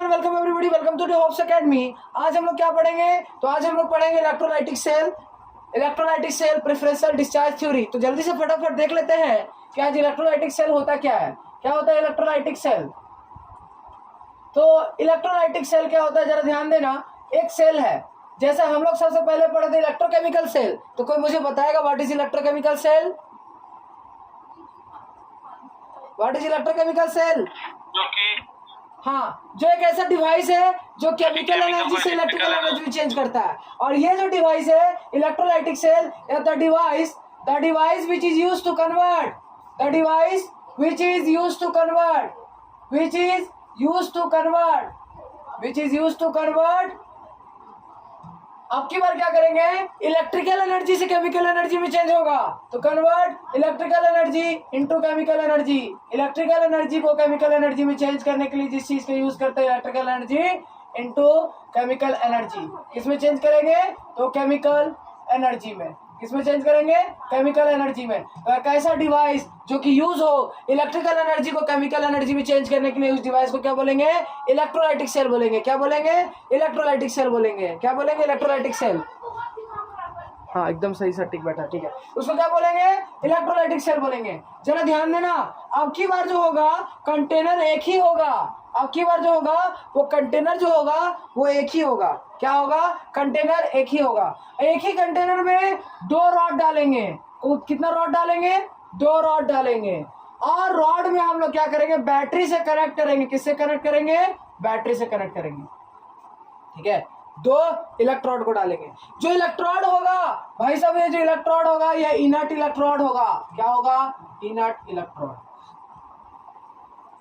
Welcome everybody, welcome to the Hopes Academy. आज हम लोग क्या पढ़ेंगे? तो आज हम लोग पढ़ेंगे electrolytic cell preferential discharge theory. तो जल्दी से फटाफट देख लेते हैं कि आज इलेक्ट्रोलाइटिक सेल होता क्या है। क्या होता है इलेक्ट्रोलाइटिक सेल? तो इलेक्ट्रोलाइटिक सेल क्या होता है जरा ध्यान देना। एक सेल है, जैसा हम लोग सबसे पहले पढ़े थे इलेक्ट्रोकेमिकल सेल। तो कोई मुझे बताएगा what is electrochemical cell? What is electrochemical cell? हाँ, जो एक ऐसा डिवाइस है जो केमिकल एनर्जी से इलेक्ट्रिकल एनर्जी में चेंज करता है। और ये जो डिवाइस है electrolytic cell, the device which is used to convert, the device which is used to convert, which is used to convert अब की बार क्या करेंगे? इलेक्ट्रिकल एनर्जी से केमिकल एनर्जी में चेंज होगा। तो convert electrical energy into chemical energy. Electrical energy को केमिकल एनर्जी में चेंज करने के लिए जिस चीज का यूज करते हैं electrical energy into chemical energy. किसमें चेंज करेंगे? तो केमिकल एनर्जी में। किसमें चेंज करेंगे? केमिकल एनर्जी में। तो एक ऐसा डिवाइस जो कि यूज हो इलेक्ट्रिकल एनर्जी को केमिकल एनर्जी में चेंज करने के लिए, उस डिवाइस को क्या बोलेंगे? इलेक्ट्रोलाइटिक सेल बोलेंगे। क्या बोलेंगे? इलेक्ट्रोलाइटिक सेल बोलेंगे। क्या बोलेंगे? Electrolytic cell. हाँ, एकदम सही सटीक बैठा, ठीक है। उसको क्या बोलेंगे? इलेक्ट्रोलाइटिक सेल बोलेंगे। जरा ध्यान देना, अब की बार जो होगा कंटेनर एक ही होगा। अब की बार जो होगा वो कंटेनर जो होगा वो एक ही होगा। क्या होगा? कंटेनर एक ही होगा। एक ही कंटेनर में दो रॉड डालेंगे। कितना रॉड डालेंगे? दो रॉड डालेंगे। और रॉड में हम लोग क्या करेंगे? बैटरी से कनेक्ट करेंगे। किससे कनेक्ट करेंगे? बैटरी से कनेक्ट करेंगे, ठीक है। दो इलेक्ट्रोड को डालेंगे। जो इलेक्ट्रोड होगा भाई साहब, ये जो इलेक्ट्रोड होगा ये इनर्ट इलेक्ट्रोड होगा। क्या होगा? इनर्ट इलेक्ट्रोड,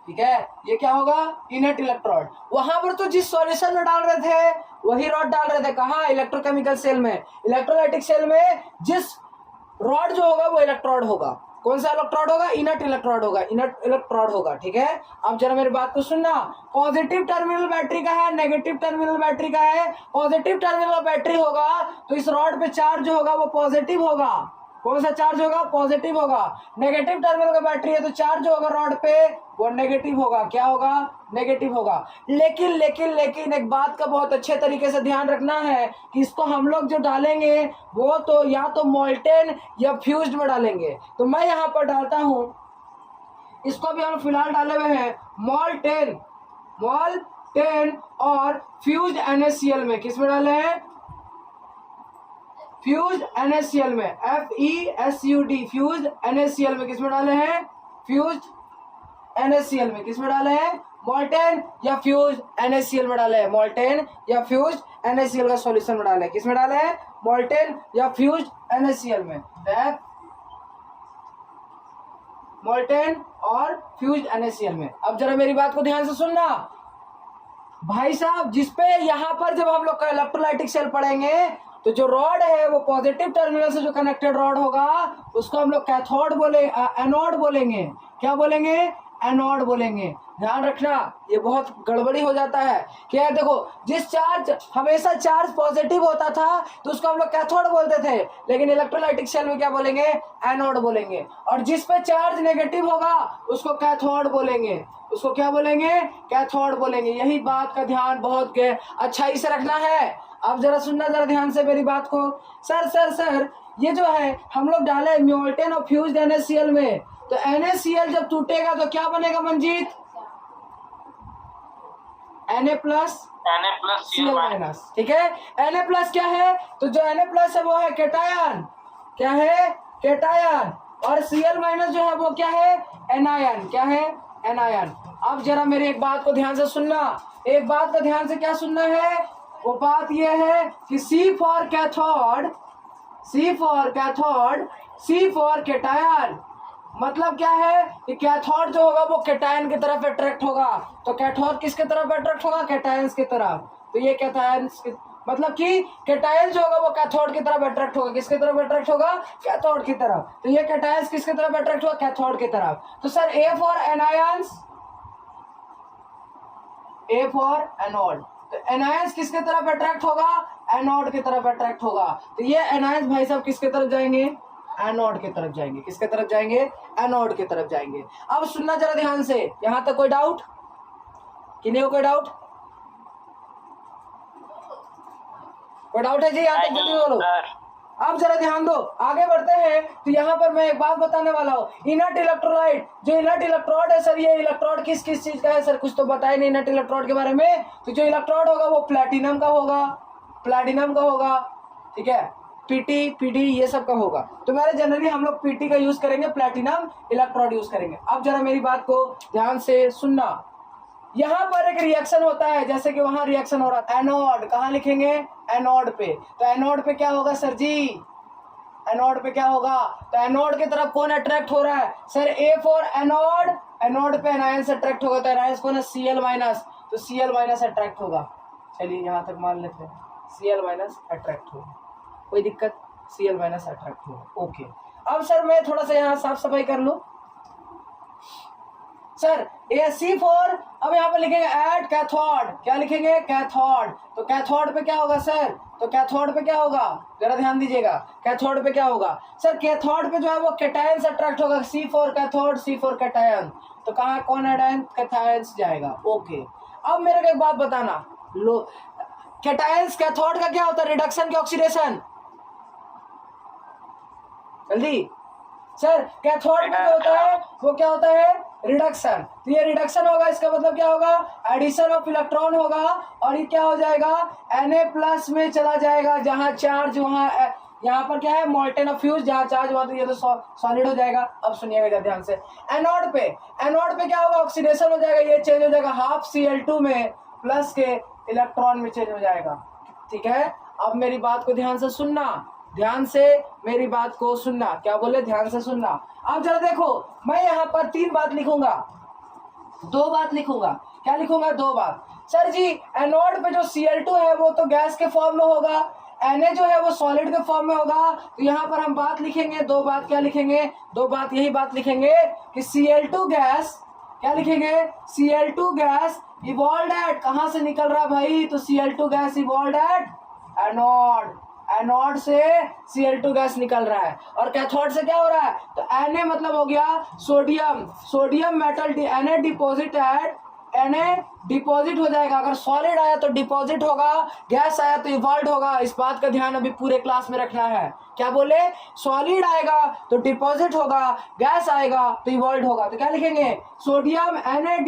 ठीक है। ये क्या होगा? Inert electrode. वहां पर तो जिस सॉल्यूशन में डाल रहे थे वही रॉड डाल रहे थे। कहाँ? इलेक्ट्रोकेमिकल सेल में। इलेक्ट्रोलाइटिक सेल में जिस रॉड जो होगा वो इलेक्ट्रोड होगा। कौन सा इलेक्ट्रोड होगा? इनर्ट इलेक्ट्रोड होगा। इनर्ट इलेक्ट्रोड होगा, ठीक है। अब जरा मेरी बात को सुनना। पॉजिटिव टर्मिनल बैटरी का है, नेगेटिव टर्मिनल बैटरी का है। पॉजिटिव टर्मिनल बैटरी होगा तो इस रॉड पे चार्ज जो होगा वो पॉजिटिव होगा। कौन सा चार्ज होगा? पॉजिटिव होगा। नेगेटिव टर्मिनल का बैटरी है तो चार्ज होगा रॉड पे वो नेगेटिव होगा। क्या होगा? नेगेटिव होगा। लेकिन एक बात का बहुत अच्छे तरीके से ध्यान रखना है कि इसको हम लोग जो डालेंगे वो तो या तो मोल्टेन या फ्यूज्ड में डालेंगे। तो मैं यहाँ पर डालता हूं, इसको भी हम फिलहाल डाले हुए हैं मोल्टेन और फ्यूज्ड NaCl में। किस में डाले हैं? फ्यूज्ड NaCl में, FeSUD, फ्यूज्ड NaCl में। किसमें डाले हैं? फ्यूज्ड NaCl में। किसमें डाले हैं? मोल्टेन या फ्यूज्ड NaCl में डाले हैं। मोल्टेन या फ्यूज्ड NaCl का सॉल्यूशन में डाले हैं। किसमें डाले हैं? मोल्टेन या फ्यूज्ड NaCl में। मोल्टेन और फ्यूज्ड NaCl में। अब जरा मेरी बात को ध्यान से सुनना भाई साहब। जिसपे यहाँ पर जब हम लोग इलेक्ट्रोलाइटिक सेल पढ़ेंगे तो जो रॉड है वो पॉजिटिव टर्मिनल से जो कनेक्टेड रॉड होगा उसको हम लोग कैथोड एनोड बोलेंगे। क्या बोलेंगे? एनोड बोलेंगे। ध्यान रखना, ये बहुत गड़बड़ी हो जाता है कि यार देखो, जिस चार्ज हमेशा चार्ज पॉजिटिव होता था तो उसको हम लोग कैथोड बोलते थे, लेकिन इलेक्ट्रोलाइटिक सेल में क्या बोलेंगे? एनोड बोलेंगे। और जिस पे चार्ज नेगेटिव होगा उसको कैथोड बोलेंगे। उसको क्या बोलेंगे? कैथोड बोलेंगे। यही बात का ध्यान बहुत अच्छाई से रखना है। अब जरा सुनना जरा ध्यान से मेरी बात को। सर ये जो है हम लोग डाले मोल्टेन और फ्यूज्ड NaCl में, तो NaCl जब टूटेगा तो क्या बनेगा मंजीत? Na+Cl-, ठीक है। Na+ क्या है? तो जो Na+ है वो है केटायन। क्या है? केटायन। और Cl- जो है वो क्या है? एनायन। क्या है? एनायन। अब जरा मेरी एक बात को ध्यान से सुनना। एक बात का ध्यान से क्या सुनना है? वो बात ये है कि C for cathode, C for cation. मतलब क्या है कि कैथोड जो होगा वो केटायन की तरफ अट्रैक्ट होगा। तो कैथोड किसके तरफ अट्रैक्ट होगा? कैटायंस की तरफ। तो ये कैटायंस मतलब कि केटायन जो होगा वो कैथोड की तरफ अट्रैक्ट होगा। किसकी तरफ अट्रैक्ट होगा? कैथोड की तरफ। तो ये कैटायंस किसकी तरफ अट्रैक्ट होगा? कैथोड की तरफ। तो sir A for anions, A for anode. तो एनायंस किसके तरफ अट्रैक्ट होगा? एनोड की तरफ अट्रैक्ट होगा। तो ये एनायंस भाई साहब किसके तरफ जाएंगे? एनोड की तरफ जाएंगे। किसके तरफ जाएंगे? एनोड की तरफ जाएंगे। अब सुनना जरा ध्यान से, यहां तक कोई डाउट? किन्हीं को कोई डाउट? कोई डाउट है जी? यहाँ तक जल्दी बोलो। अब जरा ध्यान दो, आगे बढ़ते हैं। तो यहाँ पर मैं एक बात बताने वाला हूँ, इनर्ट इलेक्ट्रोलाइट, जो इनर्ट इलेक्ट्रोड है सर, ये इलेक्ट्रोड किस किस चीज का है सर? कुछ तो बताए नहीं इनर्ट इलेक्ट्रोड के बारे में। तो जो इलेक्ट्रोड होगा वो प्लैटिनम का होगा, प्लैटिनम का होगा, ठीक है, पीटी पीडी ये सब का होगा। तो मेरे जनरली हम लोग पीटी का यूज करेंगे, प्लैटिनम इलेक्ट्रोड यूज करेंगे। अब जरा मेरी बात को ध्यान से सुनना, यहाँ पर एक रिएक्शन होता है, जैसे कि वहां रिएक्शन हो रहा था, एनोड कहाँ लिखेंगे? एनोड पे। तो एनोड पे क्या होगा सर जी? एनोड पे क्या होगा? तो एनोड की तरफ कौन अट्रैक्ट हो रहा है sir? A for anode, anode पे एनायंस अट्रैक्ट होगा, तो एनायंस कौन है? Cl माइनस, तो Cl माइनस अट्रैक्ट होगा। चलिए यहाँ तक मान लेते हैं, Cl माइनस अट्रैक्ट होगा, कोई दिक्कत? Cl माइनस अट्रैक्ट होगा, ओके। अब सर मैं थोड़ा सा यहाँ साफ सफाई कर लूँ सर। AC4, अब यहाँ पर लिखेंगे एट कैथोड, क्या लिखेंगे? कैथोड। तो कैथोड पे क्या होगा सर? तो कैथोड पे क्या होगा? जरा ध्यान दीजिएगा, कैथोड पे क्या होगा सर? कैथोड पे जो है वो कैटायन से अट्रैक्ट होगा, C4 कैथोड, C4 कैटायन। तो कहाँ कौन एडायन? कैटायंस जाएगा, ओके। अब मेरे को एक बात बताना, लो कैटायंस कैथोड का क्या होता है? रिडक्शन की ऑक्सीडेशन, जल्दी सर। कैथोड में जो होता है वो क्या होता है? रिडक्शन। तो ये रिडक्शन होगा, इसका मतलब क्या होगा? एडिशन ऑफ इलेक्ट्रॉन होगा, और ये क्या हो जाएगा? Na+ में चला जाएगा, जहां चार्ज वहां, यहाँ पर क्या है? मोल्टेन ऑफ फ्यूज, जहां चार्ज वहां, तो ये तो सॉलिड हो जाएगा। अब सुनिएगा ध्यान से, एनोड पे, एनोड पे क्या होगा? ऑक्सीडेशन हो जाएगा, ये चेंज हो जाएगा हाफ Cl2 में, प्लस के इलेक्ट्रॉन में चेंज हो जाएगा, ठीक है। अब मेरी बात को ध्यान से सुनना, ध्यान से मेरी बात को सुनना, क्या बोले? ध्यान से सुनना। अब जरा देखो, मैं यहाँ पर 3 बात लिखूंगा, 2 बात लिखूंगा। क्या लिखूंगा? 2 बात सर जी। एनोड पे जो Cl2 है वो तो गैस के फॉर्म में होगा, Na जो है वो सॉलिड के फॉर्म में होगा। तो यहाँ पर हम बात लिखेंगे, 2 बात। क्या लिखेंगे? 2 बात, यही बात लिखेंगे कि Cl2 गैस, क्या लिखेंगे? Cl2 गैस इवॉल्व्ड एट, कहाँ से निकल रहा भाई? तो Cl2 gas evolved at anode, anode से Cl2 गैस निकल रहा है। और कैथोड से क्या हो रहा है? तो Na मतलब हो गया sodium, sodium metal, Na deposit eight, Na deposit हो जाएगा। अगर सॉलिड आया तो डिपॉजिट होगा, गैस आया तो इवॉल्व होगा। इस बात का ध्यान अभी पूरे क्लास में रखना है। क्या बोले? सॉलिड आएगा तो डिपॉजिट होगा, गैस आएगा तो इवॉल्व होगा। तो क्या लिखेंगे? सोडियम Na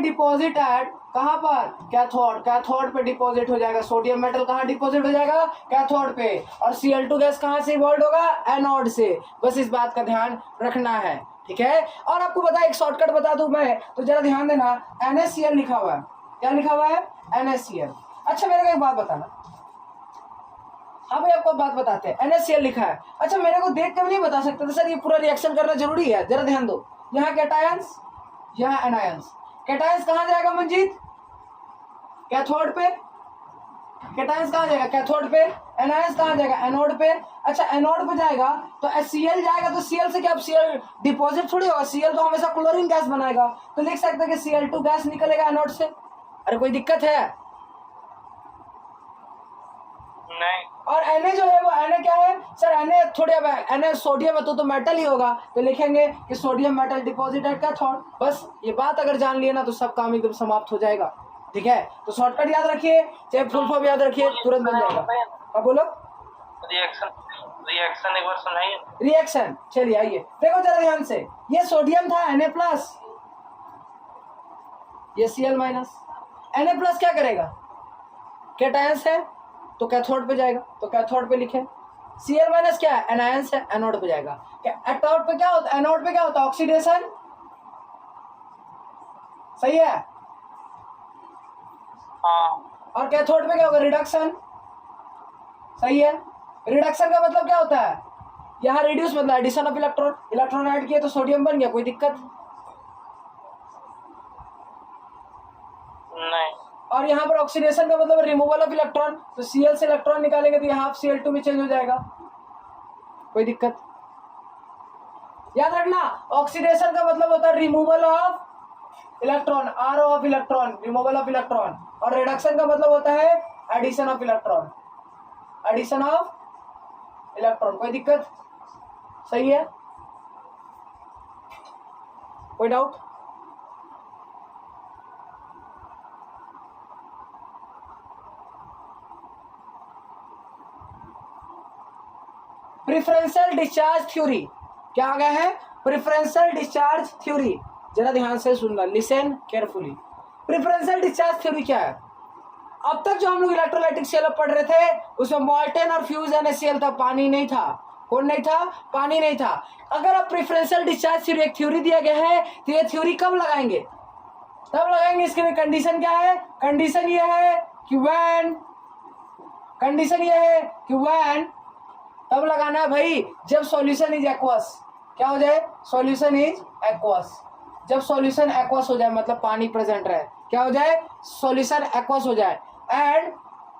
डिपॉजिट एट, कहाँ पर? कैथोड, कैथोड पे डिपॉजिट हो जाएगा। सोडियम मेटल कहाँ डिपॉजिट हो जाएगा? कैथोड पे। और Cl2 गैस कहाँ से इवॉल्व होगा? एनोड से। बस इस बात का ध्यान रखना है, ठीक है। और आपको बता, एक शॉर्टकट बता दूं मैं, तो जरा ध्यान देना, NaCl लिखा हुआ है। क्या लिखा हुआ है? NaCl। अच्छा मेरे को एक बात बताना, हाँ भाई आपको बात बताते हैं, NaCl लिखा है। अच्छा मेरे को देख कर नहीं बता सकते तो सर ये पूरा रिएक्शन करना जरूरी है? जरा ध्यान दो, यहाँ कैटायंस, यहाँ एनायंस। कैटायंस कहाँ जाएगा मंजीत? कैथोड पे। कैटायंस कहाँ जाएगा? कैथोड पे। एनायंस कहाँ जाएगा? एनोड पे। अच्छा एनोड पे जाएगा तो Cl जाएगा, तो Cl से क्या? Cl डिपॉजिट थोड़ी होगा, Cl तो हमेशा क्लोरीन गैस बनाएगा। तो लिख सकते हैं कि Cl2 गैस निकलेगा एनोड से। अरे कोई दिक्कत है? नहीं। और Na जो है वो, Na क्या है सर? Na थोड़ी, अब Na सोडियम है तो मेटल ही होगा, तो लिखेंगे कि sodium metal deposit at cathode. बस ये बात अगर जान लिया ना तो सब काम एकदम समाप्त हो जाएगा, ठीक है। तो शॉर्टकट याद रखिए, चाहे फुल फॉर्म याद रखिए, तुरंत बन जाएगा। अब बोलो रिएक्शन, रिएक्शन एक बार सुनाइए। रिएक्शन, चलिए आइए देखो जरा ध्यान से। ये सोडियम था Na+, ये Cl-, Na+ क्या करेगा? कैटायंस है तो कैथोड पे जाएगा, तो कैथोड पे लिखे। Cl- क्या है? एनायंस है, एनोड पे जाएगा। एनोड पे क्या होता है? एनोड पे क्या होता है? ऑक्सीडेशन, सही है। हाँ। और कैथोड पे क्या होगा? रिडक्शन, सही है। रिडक्शन का मतलब क्या होता है? यहाँ रिड्यूस मतलब addition of electron, electron add किए तो सोडियम बन गया, कोई दिक्कत नहीं। और यहाँ पर ऑक्सीडेशन का मतलब रिमूवल ऑफ इलेक्ट्रॉन, तो Cl से इलेक्ट्रॉन निकालेंगे तो यहाँ Cl2 में चेंज हो जाएगा, कोई दिक्कत? याद रखना, ऑक्सीडेशन का मतलब होता है removal of electron, RO of electron, removal of electron. और रिडक्शन का मतलब होता है addition of electron, addition of electron, कोई दिक्कत? सही है, कोई डाउट? Preferential discharge theory. क्या आ गया है? Preferential discharge theory. जरा ध्यान से सुनना, listen carefully. Preferential discharge theory क्या है? अब तक जो हम लोग इलेक्ट्रोलाइटिक सेल पढ़ रहे थे उसमें मॉल्टेन और फ्यूज NaCl था, पानी नहीं था। कौन नहीं था? पानी नहीं था। अगर आप प्रेफरेंशियल डिस्चार्ज थ्योरी, एक थ्योरी दिया गया है, तो ये थ्योरी कब लगाएंगे? तब लगाएंगे। इसके लिए कंडीशन क्या है? कंडीशन ये है कि व्हेन, कंडीशन ये है कि व्हेन, तब लगाना है भाई जब सॉल्यूशन इज एक्वस। क्या हो जाए? Solution is aqueous. जब सॉल्यूशन एक्वस हो जाए, मतलब पानी प्रेजेंट रहे, क्या हो जाए? सॉल्यूशन एक्वस हो जाए। एंड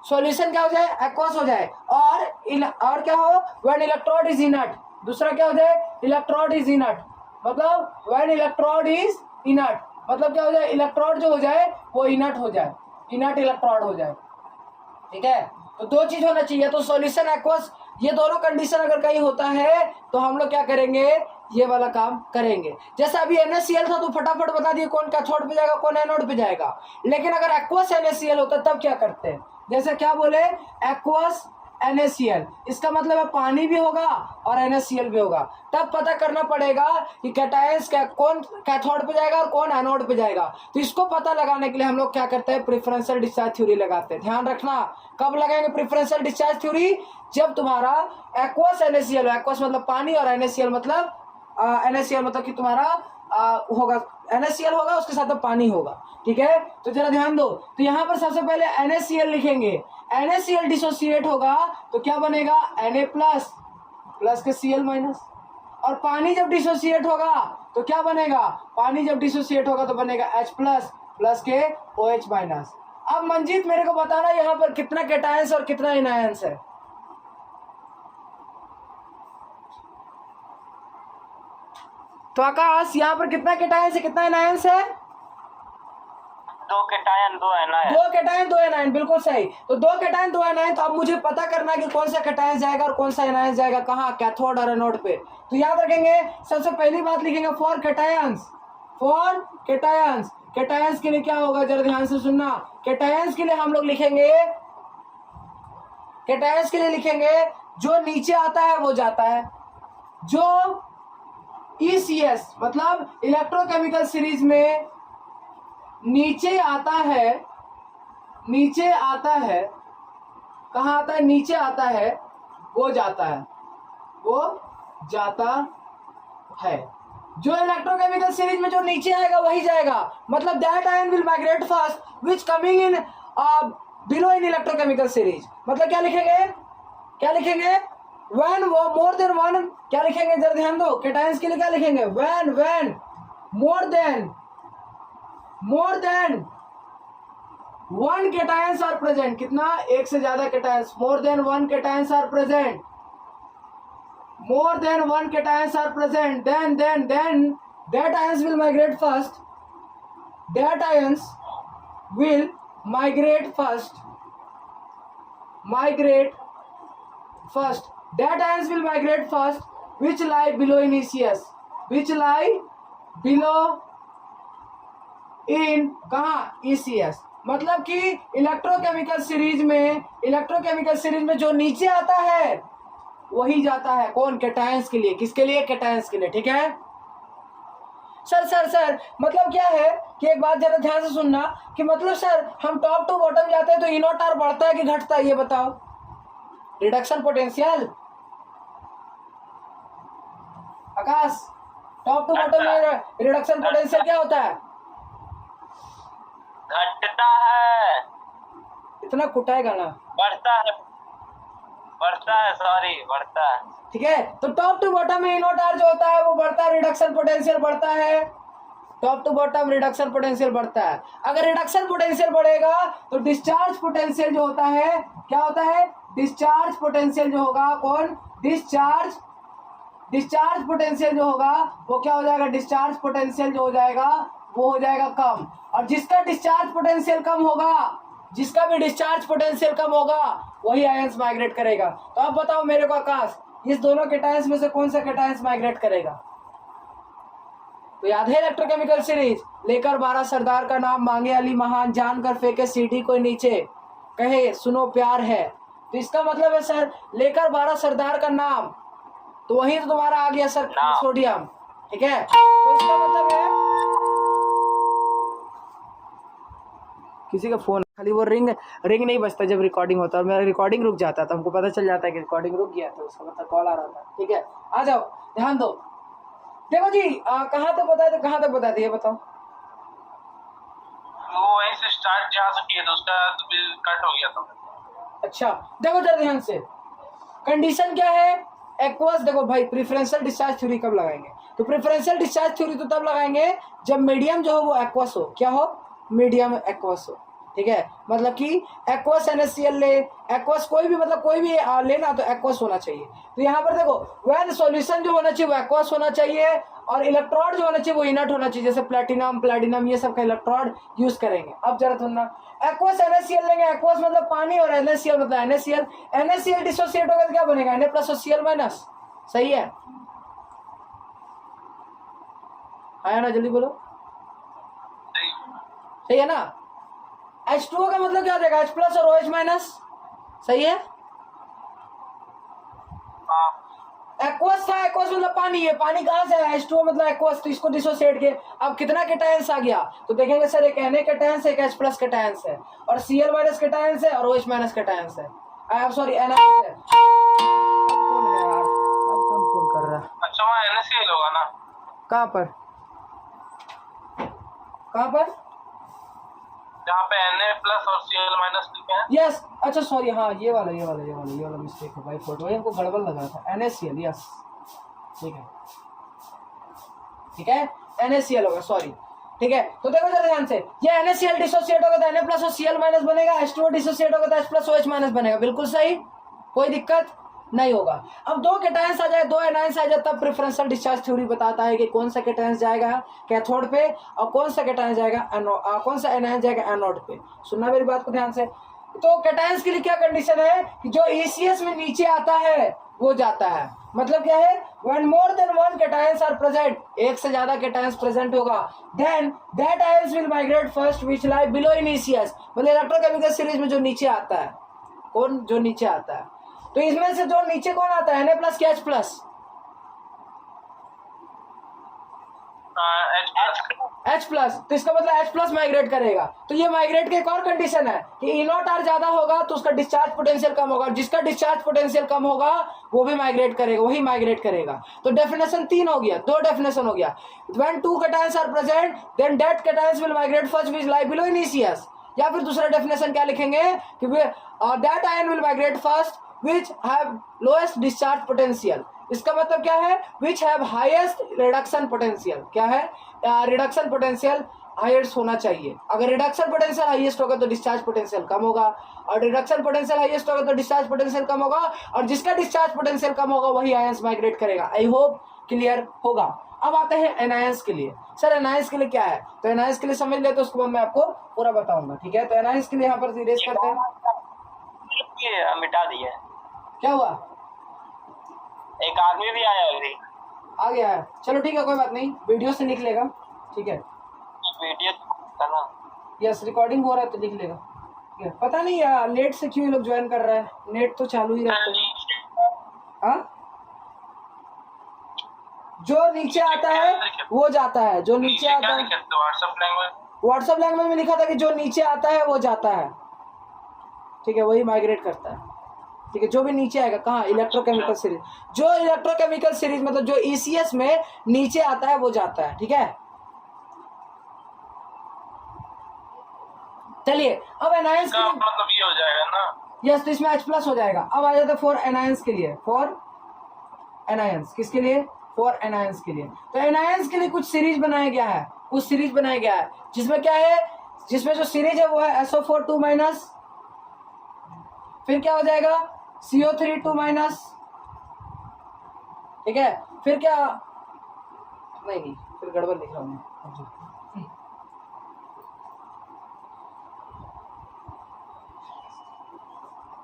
सॉल्यूशन क्या हो जाए? एक्वस हो जाए। और क्या हो? When electrode is inert. दूसरा क्या हो जाए? इलेक्ट्रोड इज इनर्ट, मतलब व्हेन इलेक्ट्रोड इज इनर्ट, मतलब क्या हो जाए? इलेक्ट्रोड जो हो जाए वो इनर्ट हो जाए, इनर्ट इलेक्ट्रोड हो जाए। ठीक है, तो दो चीज होना चाहिए, तो सॉल्यूशन एक्वस, ये दोनों कंडीशन अगर कहीं होता है तो हम लोग क्या करेंगे? ये वाला काम करेंगे। जैसे अभी NaCl था तो फटाफट बता दिए कौन कैथोड पे जाएगा, कौन एनोड पे जाएगा। लेकिन अगर एक्वस NaCl होता तब क्या करते हैं? जैसे क्या बोले? एक्वस NaCl, इसका मतलब है पानी भी होगा और NaCl भी होगा। तब पता करना पड़ेगा कि कैटायंस कौन कैथोड पे जाएगा और कौन एनोड पे जाएगा। तो इसको पता लगाने के लिए हम लोग क्या करते हैं? प्रेफरेंशियल डिस्चार्ज थ्योरी लगाते हैं। ध्यान रखना, कब लगाएंगे प्रेफरेंशियल डिस्चार्ज थ्योरी? जब तुम्हारा एक्वस NaCl, एक्वस मतलब पानी और NaCl मतलब NaCl मतलब कि तुम्हारा होगा, NaCl होगा उसके साथ में पानी होगा। ठीक है, तो जरा ध्यान दो। तो यहाँ पर सबसे पहले NaCl लिखेंगे। NaCl डिसोसिएट होगा तो क्या बनेगा? Na प्लस, प्लस के Cl माइनस। और पानी जब डिसोसिएट होगा तो क्या बनेगा? पानी जब डिसोसिएट होगा तो बनेगा H प्लस, प्लस के OH माइनस। अब मंजीत मेरे को बताना यहाँ पर कितना कैटायंस और कितना एनायंस है? तो आकाश यहाँ पर कितना कैटायंस है, कितना एनायंस है? 2 कैटायन 2 एनायन। 2 कैटायन 2 एनायन, बिल्कुल सही। तो 2 कैटायन 2 एनायन। तो अब मुझे पता करना है कि कौन सा कैटायन जाएगा और कौन सा एनायन जाएगा कहाँ? कैथोड और एनोड पे। तो याद रखेंगे, सबसे पहली बात लिखेंगे for cations. For cations, cations के लिए क्या होगा? जरा ध्यान से सुनना। कैटायंस के लिए हम लोग लिखेंगे, कैटायंस के लिए लिखेंगे जो नीचे आता है वो जाता है। जो ECS मतलब इलेक्ट्रोकेमिकल सीरीज में नीचे आता है, नीचे आता है, कहाँ आता है? नीचे आता है, वो जाता है, वो जाता है। जो इलेक्ट्रोकेमिकल सीरीज में जो नीचे आएगा वही जाएगा। मतलब that ion will migrate first which coming in below in electrochemical series. मतलब क्या लिखेंगे? क्या लिखेंगे? When more than one. क्या लिखेंगे? जरा ध्यान दो। कैटायंस के लिए क्या लिखेंगे? When more than one cations are present. कितना? एक से ज्यादा कैटायंस। More than one cations are present, more than one cations are present, then that ions will migrate first, that ions will migrate first, that ions will migrate first which lie below in ECS, which lie below in कहाँ? ECS। मतलब कि electrochemical series में जो नीचे आता है वही जाता है। कौन? कैटायंस के लिए। किसके लिए? कैटायंस के लिए। ठीक है सर मतलब क्या है कि एक बात जरा ध्यान से सुनना कि मतलब सर हम टॉप टू बॉटम जाते हैं तो इनोट आर बढ़ता है कि घटता है? ये बताओ। Reduction potential Akash, top to bottom में रिडक्शन पोटेंशियल क्या होता है? घटता है। इतना कुटाएगा ना? बढ़ता है, सॉरी, बढ़ता है। ठीक है, तो टॉप टू बॉटम में इनोट आर जो होता है वो बढ़ता है, रिडक्शन पोटेंशियल बढ़ता है। Top to bottom reduction potential बढ़ता है। अगर रिडक्शन पोटेंशियल बढ़ेगा तो डिस्चार्ज पोटेंशियल जो होता है क्या होता है? डिस्चार्ज पोटेंशियल जो होगा, कौन? डिस्चार्ज पोटेंशियल जो होगा वो क्या हो जाएगा? डिस्चार्ज पोटेंशियल जो हो जाएगा वो हो जाएगा कम। और जिसका डिस्चार्ज पोटेंशियल कम होगा, जिसका भी डिस्चार्ज पोटेंशियल कम होगा वही आयंस माइग्रेट करेगा। तो अब बताओ मेरे को आकाश, इस दोनों कैटायंस में से कौन सा कैटायंस माइग्रेट करेगा? तो याद है इलेक्ट्रोकेमिकल सीरीज, लेकर 12 सरदार का नाम, मांगे अली महान, जानकर फेंके सीढ़ी कोई नीचे, कहे सुनो प्यार है। तो इसका मतलब है सर लेकर 12 सरदार का नाम, तो वही तो तुम्हारा आ गया सर ना। सोडियम, ठीक है। तो इसका मतलब है किसी का फोन खाली वो रिंग नहीं बजता जब रिकॉर्डिंग होता है, मेरा रिकॉर्डिंग रुक जाता है तो हमको पता चल जाता है कि रिकॉर्डिंग रुक गया, तो उसका मतलब कॉल आ रहा था, ठीक है। आ जाओ, ध्यान दो। देखो जी कहाँ तक बताए थे, कहाँ तक बताए थे ये बताओ। वो वहीं से स्टार्ट जहाँ से किए थे उसका कट हो गया था। अच्छा देखो जरा ध्यान से, कंडीशन क्या है, एक्वस। देखो भाई प्रेफरेंशियल डिस्चार्ज थ्योरी कब लगाएंगे, तो प्रेफरेंशियल डिस्चार्ज थ्योरी तो तब लगाएंगे जब मीडियम जो हो वो एक्वस हो। क्या हो, मीडियम एक्वस हो, ठीक है। मतलब कि एक्वस NaCl ले, एक्वस कोई भी मतलब कोई भी लेना तो एक्वस होना चाहिए। तो यहाँ पर देखो वैन सॉल्यूशन जो होना चाहिए वो एक्वस होना चाहिए, और इलेक्ट्रोड जो होना चाहिए वो इनर्ट होना चाहिए, जैसे प्लेटिनम ये सब का इलेक्ट्रोड यूज करेंगे। अब जरा सुनना, एक्वस NaCl लेंगे, एक्वस मतलब पानी और NaCl मतलब NaCl डिसोसिएट होगा तो क्या बनेगा, Na+Cl-। सही है, आया ना, जल्दी बोलो, सही है ना। H2O का मतलब क्या हो जाएगा, H+ और OH-। सही है। एक्वस था, एक्वस मतलब पानी है, पानी कहाँ से है, H2O मतलब एक्वस, तो इसको डिसोसिएट के अब कितना कैटायंस आ गया, तो देखेंगे सर एक Na कैटायंस है, एक H+ कैटायंस है, और Cl- कैटायंस है, और OH- कैटायंस है। सॉरी NH है। अब कौन है यार, अब कौन फोन कर रहा है। अच्छा वहाँ NaCl होगा ना, कहाँ पर, कहाँ पर, जहाँ पे Na+ और Cl- लिखे हैं। यस अच्छा सॉरी, हाँ ये वाला मिस्टेक है भाई, फोटो हमको गड़बड़ लगा था। NaCl, यस ठीक है NaCl होगा, सॉरी, ठीक है। तो देखो जरा ध्यान से, ये NaCl डिसोसिएट होगा तो Na+ और Cl- बनेगा, H2O डिसोसिएट होगा तो H+ OH- बनेगा, बिल्कुल सही, कोई दिक्कत नहीं होगा। अब दो कैटायंस आ जाए, दो एनायंस आ जाए, तब प्रेफरेंशियल डिस्चार्ज थ्योरी बताता है कि कौन सा कैटायंस जाएगा कैथोड पे और कौन सा कैटायंस जाएगा कौन सा एनायन जाएगा एनोड पे। सुनना मेरी बात को ध्यान से। तो कैटायंस के लिए क्या कंडीशन है कि जो ECS में नीचे आता है वो जाता है, मतलब क्या है, when more than one cations are present, एक से ज्यादा कैटायंस प्रेजेंट होगा, then that ions will migrate first which lie below in ECS, मतलब इलेक्ट्रोकेमिकल सीरीज में जो नीचे आता है, कौन जो नीचे आता है, तो इसमें से जो नीचे कौन आता है, Na+ कि H+? H+, तो इसका मतलब H+ माइग्रेट करेगा। तो ये माइग्रेट की एक और कंडीशन है कि E0R ज्यादा होगा तो उसका डिस्चार्ज पोटेंशियल कम होगा, जिसका डिस्चार्ज पोटेंशियल कम होगा वो भी माइग्रेट करेगा, वही माइग्रेट करेगा। तो डेफिनेशन 3 हो गया, 2 डेफिनेशन हो गया। When 2 cations are present then that cations will migrate first which lie below in ECS, या फिर दूसरा डेफिनेशन क्या लिखेंगे कि that ion will migrate first which have lowest discharge potential, इसका मतलब क्या है, which have highest reduction potential, क्या है, रिडक्शन पोटेंशियल हाईएस्ट होना चाहिए। अगर रिडक्शन पोटेंशियल हाईएस्ट होगा तो डिस्चार्ज पोटेंशियल कम होगा, और रिडक्शन पोटेंशियल हाईएस्ट होगा तो डिस्चार्ज पोटेंशियल कम होगा, और जिसका डिस्चार्ज पोटेंशियल कम होगा वही आयंस माइग्रेट करेगा। आई होप क्लियर होगा। अब आते हैं एनायंस के लिए। सर एनायंस के लिए क्या है, तो एनायंस के लिए समझ ले तो उसको बाद मैं आपको पूरा बताऊंगा, ठीक है। तो एनायंस के लिए यहाँ पर इरेज करते हैं, मिटा दिए। क्या हुआ, एक आदमी भी आया अभी, आ गया है, चलो ठीक है कोई बात नहीं, वीडियो से निकलेगा, ठीक है। वीडियो करना, यस रिकॉर्डिंग हो रहा है तो लिख लेगा, ठीक है। पता नहीं यार लेट से क्यों लोग ज्वाइन कर रहा है, नेट तो चालू ही रहता है। हाँ जो नीचे आता है वो जाता है, जो नीचे आता है व्हाट्सएप लैंग्वेज में लिखा था कि जो नीचे आता है वो जाता है, ठीक है, वही माइग्रेट करता है, ठीक है। जो भी नीचे आएगा कहाँ, इलेक्ट्रोकेमिकल सीरीज, जो इलेक्ट्रोकेमिकल सीरीज मतलब जो ECS में नीचे आता है वो जाता है, ठीक है। चलिए अब एनायंस के लिए मतलब ये हो जाएगा ना, यस, तो इसमें H+ हो जाएगा। अब आ जाता है फॉर एनायंस के लिए, फॉर एनायंस किसके लिए, फॉर एनायंस के लिए। तो एनायंस के लिए कुछ सीरीज बनाया गया है, कुछ सीरीज बनाया गया है जिसमें क्या है, जिसमें जो सीरीज है वो है SO4 2-, फिर क्या हो जाएगा CO3 2-, ठीक है। फिर क्या, नहीं फिर गड़बड़ लिख रहा हूँ मैं,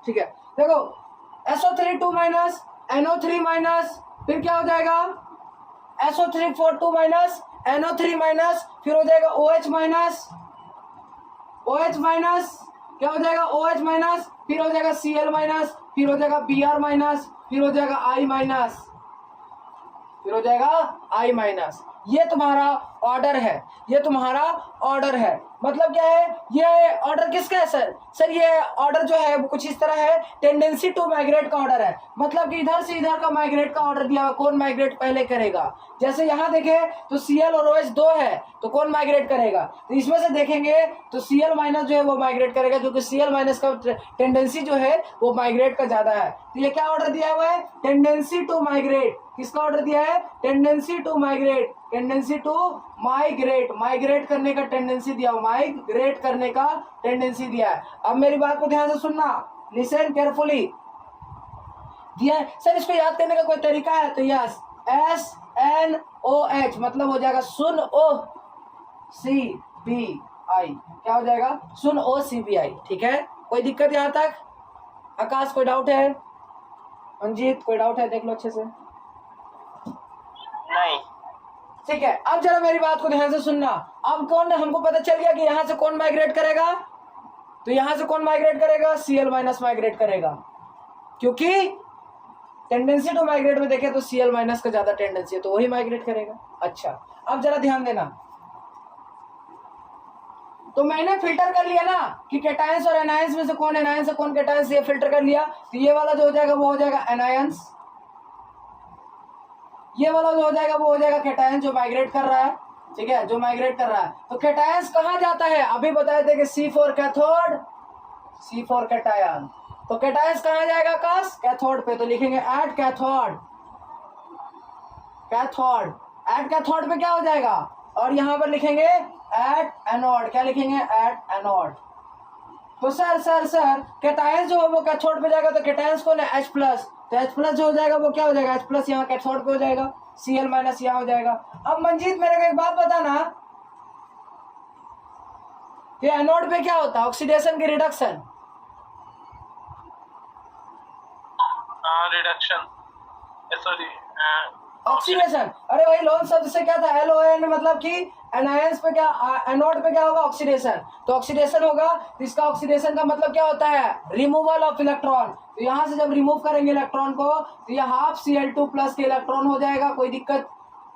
ठीक है। देखो SO3 2-, NO3-, फिर क्या हो जाएगा SO3 4 2-, NO3-, फिर हो जाएगा OH-, क्या हो जाएगा OH-, फिर हो जाएगा Cl-, फिर हो जाएगा Br-, फिर हो जाएगा I-, फिर हो जाएगा I माइनस। ये तुम्हारा ऑर्डर है, ये तुम्हारा ऑर्डर है। मतलब क्या है, ये ऑर्डर किसका है सर? सर ये ऑर्डर जो है वो कुछ इस तरह है, टेंडेंसी टू माइग्रेट का ऑर्डर है। मतलब कि इधर से इधर का माइग्रेट का ऑर्डर दिया हुआ, कौन माइग्रेट पहले करेगा। जैसे यहाँ देखें तो Cl और OH दो है, तो कौन माइग्रेट करेगा? तो इसमें से देखेंगे तो Cl माइनस जो है वो माइग्रेट करेगा, क्योंकि Cl माइनस का टेंडेंसी जो है वो माइग्रेट का ज्यादा है। तो ये क्या ऑर्डर दिया हुआ है? Tendency to migrate. किसका ऑर्डर दिया है? Tendency to migrate. Tendency to migrate, migrate करने का टेंडेंसी दिया हुआ, माइग्रेट करने का टेंडेंसी दिया है। अब मेरी बात को ध्यान से सुनना, लिसन केयरफुली। दिया है सर, इसको याद करने का कोई तरीका है? तो यस, SNOH मतलब हो जाएगा सुन ओ CBI। क्या हो जाएगा? सुन ओ CBI। ठीक है, कोई दिक्कत यहाँ तक? आकाश कोई डाउट है? मंजीत कोई डाउट है? देख लो अच्छे से। नहीं। ठीक है, अब जरा मेरी बात को ध्यान से सुनना। अब कौन, हमको पता चल गया कि यहां से कौन माइग्रेट करेगा। तो यहां से कौन माइग्रेट करेगा? Cl माइनस माइग्रेट करेगा, क्योंकि टेंडेंसी टू माइग्रेट में देखें तो Cl माइनस का ज्यादा टेंडेंसी है, तो वही माइग्रेट करेगा। अच्छा, अब जरा ध्यान देना। तो मैंने फिल्टर कर लिया ना कि कैटायंस और एनायंस में से कौन एनायंस है कौन कैटायंस, ये फिल्टर कर लिया। तो ये वाला जो हो जाएगा वो हो जाएगा एनायंस, ये वाला जो हो जाएगा वो हो जाएगा कैटायन जो माइग्रेट कर रहा है। ठीक है, जो माइग्रेट कर रहा है। तो कैटायंस कहाँ जाता है? अभी बताए थे कि C4 कैथोड, C4 कैटायन। तो कैटायंस कहाँ जाएगा आकाश? कैथोड पे। तो लिखेंगे at cathode, cathode at cathode पे क्या हो जाएगा? और यहाँ पर लिखेंगे एट एनोड। क्या लिखेंगे? At anode. तो सर कैटायंस जो है वो कैथोड पे जाएगा, तो कैटायंस कौन है? H+। तो H+ जो हो जाएगा वो क्या हो जाएगा? H+ यहाँ कैथोड पे हो जाएगा, Cl माइनस यहाँ हो जाएगा। अब मंजीत मेरे को एक बात बताना, ये एनोड पे क्या होता है? ऑक्सीडेशन की रिडक्शन। Reduction, sorry oxidation. अरे वही लोन शब्द से क्या था? LON, मतलब कि एनायंस पे क्या, एनोड पे क्या होगा? ऑक्सीडेशन। तो ऑक्सीडेशन होगा, तो इसका ऑक्सीडेशन का मतलब क्या होता है? Removal of electron. तो यहाँ से जब रिमूव करेंगे इलेक्ट्रॉन को तो ये हाफ Cl2+ के इलेक्ट्रॉन हो जाएगा, कोई दिक्कत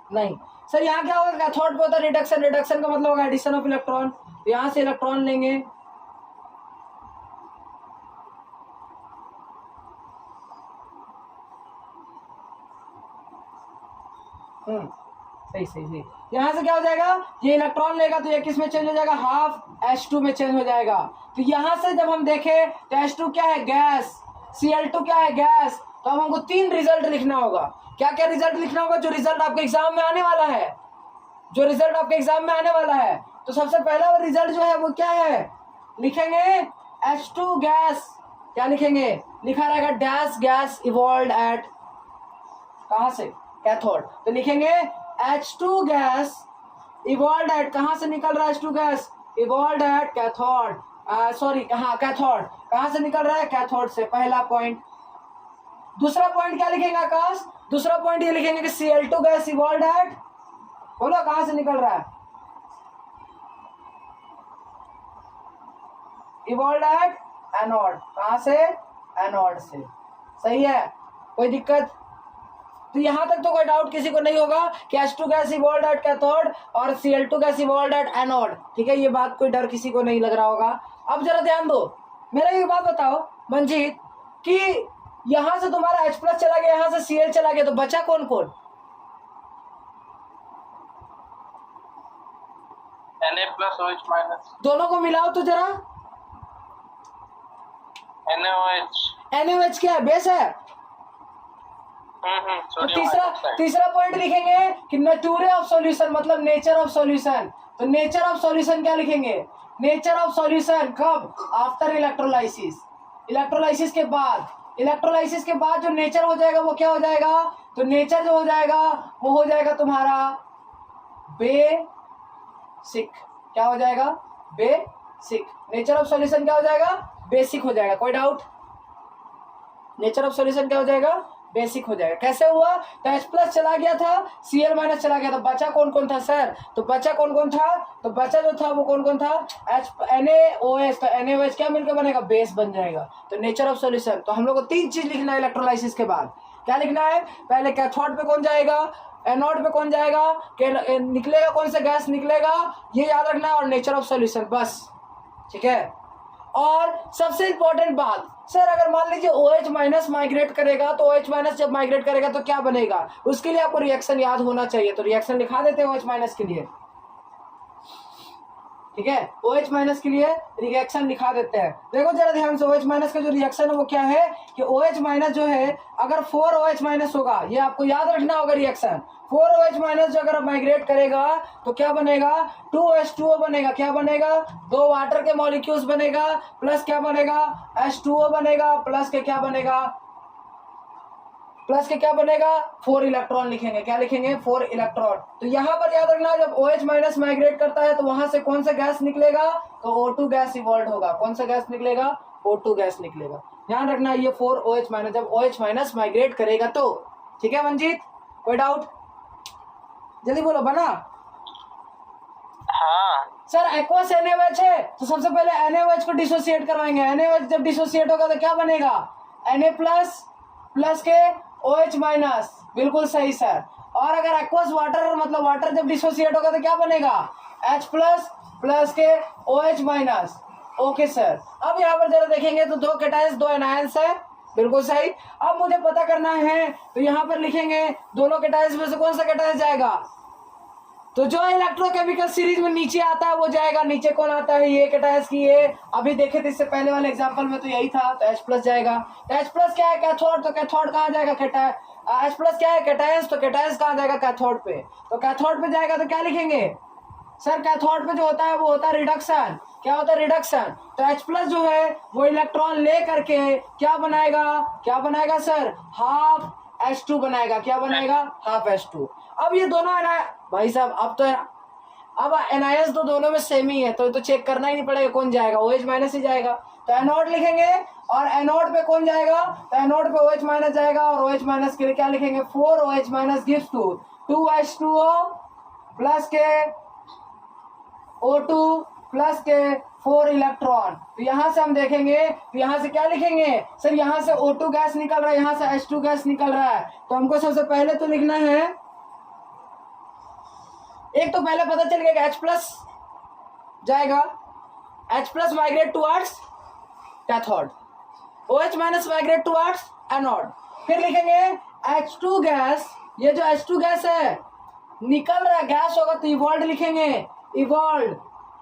नहीं। सर यहाँ क्या होगा? कैथोड पे होता है रिडक्शन, रिडक्शन का मतलब होगा एडिशन ऑफ इलेक्ट्रॉन। तो यहाँ से इलेक्ट्रॉन लेंगे, सही। यहाँ से क्या हो जाएगा? ये इलेक्ट्रॉन लेगा तो ये किस में चेंज हो जाएगा? हाफ H2 में चेंज हो जाएगा। तो यहाँ से जब हम देखें तो H2 क्या है? गैस। Cl2 क्या है? गैस। तो अब हमको 3 रिजल्ट लिखना होगा। क्या क्या रिजल्ट लिखना होगा? जो रिजल्ट आपके एग्जाम में आने वाला है, जो रिजल्ट आपके एग्जाम में आने वाला है। तो सबसे पहला रिजल्ट जो है वो क्या है? लिखेंगे H2 गैस। क्या लिखेंगे? लिखा रहेगा डैश गैस इवॉल्व एट, कहाँ से? कैथोड। तो लिखेंगे H2 गैस इवॉल्व एट, कहाँ से निकल रहा है H2 gas? Evolve at cathode. Sorry, कहाँ? कैथोड। कहाँ से निकल रहा है? कैथोड से। पहला पॉइंट। दूसरा पॉइंट क्या लिखेंगे आकाश? दूसरा पॉइंट ये लिखेंगे कि Cl2 गैस इवॉल्व एट, बोलो कहाँ से निकल रहा है? Evolve at anode. कहाँ से? एनोड से। सही है, कोई दिक्कत? तो यहाँ तक तो कोई डाउट किसी को नहीं होगा कि H2 gas evolve at cathode और Cl2 gas evolve at anode. ठीक है, ये बात कोई डर किसी को नहीं लग रहा होगा। अब जरा ध्यान दो, मेरा ये बात बताओ मंजीत कि यहाँ से तुम्हारा H+ चला गया, यहाँ से Cl चला गया, तो बचा कौन कौन? Na+OH-। दोनों को मिलाओ तो जरा। NaOH। NaOH क्या है? बेस है। तो तीसरा पॉइंट लिखेंगे कि नेचर ऑफ सॉल्यूशन, मतलब नेचर ऑफ सॉल्यूशन। तो नेचर ऑफ सॉल्यूशन क्या लिखेंगे? नेचर ऑफ सॉल्यूशन कब? After electrolysis. इलेक्ट्रोलाइसिस के बाद, इलेक्ट्रोलाइसिस के बाद जो नेचर हो जाएगा वो क्या हो जाएगा? तो नेचर जो हो जाएगा वो हो जाएगा तुम्हारा बेसिक। क्या हो जाएगा? बेसिक। नेचर ऑफ सॉल्यूशन क्या हो जाएगा? बेसिक हो जाएगा। कोई डाउट? नेचर ऑफ सॉल्यूशन क्या हो जाएगा? बेसिक हो जाएगा। कैसे हुआ? तो H+ चला गया था, Cl- चला गया, तो बचा कौन कौन था सर? तो बचा कौन कौन था? तो बचा जो था वो कौन कौन था? NaOH। तो NaOH क्या मिलकर बनेगा? बेस बन जाएगा। तो नेचर ऑफ सॉल्यूशन, तो हम लोग को 3 चीज लिखना है इलेक्ट्रोलाइसिस के बाद। क्या लिखना है, पहले कैथोड पे कौन जाएगा, एनोड पे कौन जाएगा, निकलेगा कौन सा गैस निकलेगा, ये याद रखना है, और नेचर ऑफ सॉल्यूशन, बस। ठीक है। और सबसे इंपॉर्टेंट बात, सर अगर मान लीजिए OH माइनस माइग्रेट करेगा, तो OH माइनस जब माइग्रेट करेगा तो क्या बनेगा, उसके लिए आपको रिएक्शन याद होना चाहिए। तो रिएक्शन लिखा देते हैं OH माइनस के लिए। ठीक है, OH माइनस के लिए रिएक्शन लिखा देते हैं। देखो जरा ध्यान से, OH माइनस का जो रिएक्शन है वो क्या है कि OH माइनस जो है, अगर 4OH माइनस होगा, ये आपको याद रखना होगा रिएक्शन, 4OH माइनस जो अगर माइग्रेट करेगा तो क्या बनेगा, 2H2O बनेगा। क्या बनेगा, 2 वाटर के मॉलिक्यूल्स बनेगा, प्लस क्या बनेगा, H2O बनेगा, प्लस के क्या बनेगा, प्लस के क्या बनेगा, 4 इलेक्ट्रॉन लिखेंगे। क्या लिखेंगे, 4 इलेक्ट्रॉन। तो यहाँ पर याद रखना, जब OH माइनस माइग्रेट करता है तो वहां से कौन सा गैस निकलेगा, तो O2 गैस इवॉल्व होगा। कौन सा गैस निकलेगा, O2 गैस निकलेगा। ध्यान रखना, ये 4OH माइनस जब OH माइनस माइग्रेट करेगा तो। ठीक है मंजीत, कोई डाउट, जल्दी बोलो, बना। हाँ सर एक्वस NaOH है, तो सबसे पहले NaOH को डिसोसिएट करवाएंगे। NaOH जब डिसोसिएट होगा तो क्या बनेगा, Na प्लस के OH माइनस, बिल्कुल सही सर। और अगर एक्वस वाटर मतलब वाटर जब डिसोसिएट होगा तो क्या बनेगा, H प्लस के OH माइनस। Okay sir. अब यहाँ पर जरा देखेंगे तो 2 कैटायंस 2 एनायंस है, बिल्कुल सही। अब मुझे पता करना है तो यहाँ पर लिखेंगे दोनों कैटायंस में से कौन सा कैटायंस जाएगा, तो जो इलेक्ट्रोकेमिकल सीरीज में नीचे आता है वो जाएगा। नीचे कौन आता है, ये कैटायंस की, ये अभी देखे थे इससे पहले वाले एग्जांपल में तो यही था, तो H प्लस जाएगा। तो H प्लस क्या है, कैथोड, तो कैथोड कहाँ जाएगा, H प्लस क्या है, कैटायंस, तो कैटायंस कहाँ जाएगा, कैथोड पे। तो कैथोड पे जाएगा तो क्या लिखेंगे सर, कैथोड पे जो होता है वो होता है रिडक्शन। क्या होता है, रिडक्शन। तो H प्लस जो है वो इलेक्ट्रॉन ले करके क्या बनाएगा सर, हाफ H2 बनाएगा। क्या बनाएगा, हाफ H2। अब ये दोनों भाई साहब, अब एनायंस तो दोनों में सेम ही है, तो चेक करना ही नहीं पड़ेगा कौन जाएगा, OH माइनस ही जाएगा। तो एनोड लिखेंगे, और एनोड पे कौन जाएगा, तो एनोड पे OH माइनस जाएगा, और OH माइनस के लिए क्या लिखेंगे, 4OH minus gives to 2H2O plus के O2 प्लस के 4 इलेक्ट्रॉन। तो यहाँ से हम देखेंगे, तो यहाँ से क्या लिखेंगे सर, यहाँ से O2 गैस निकल रहा है, यहाँ से H2 गैस निकल रहा है। तो हमको सबसे पहले तो लिखना है, एक तो पहले पता चल गया कि H प्लस जाएगा, H plus migrate towards cathode, OH minus migrate towards anode. फिर लिखेंगे H2 गैस, ये जो H2 गैस है निकल रहा है, गैस होगा तो इवॉल्व लिखेंगे, evolve.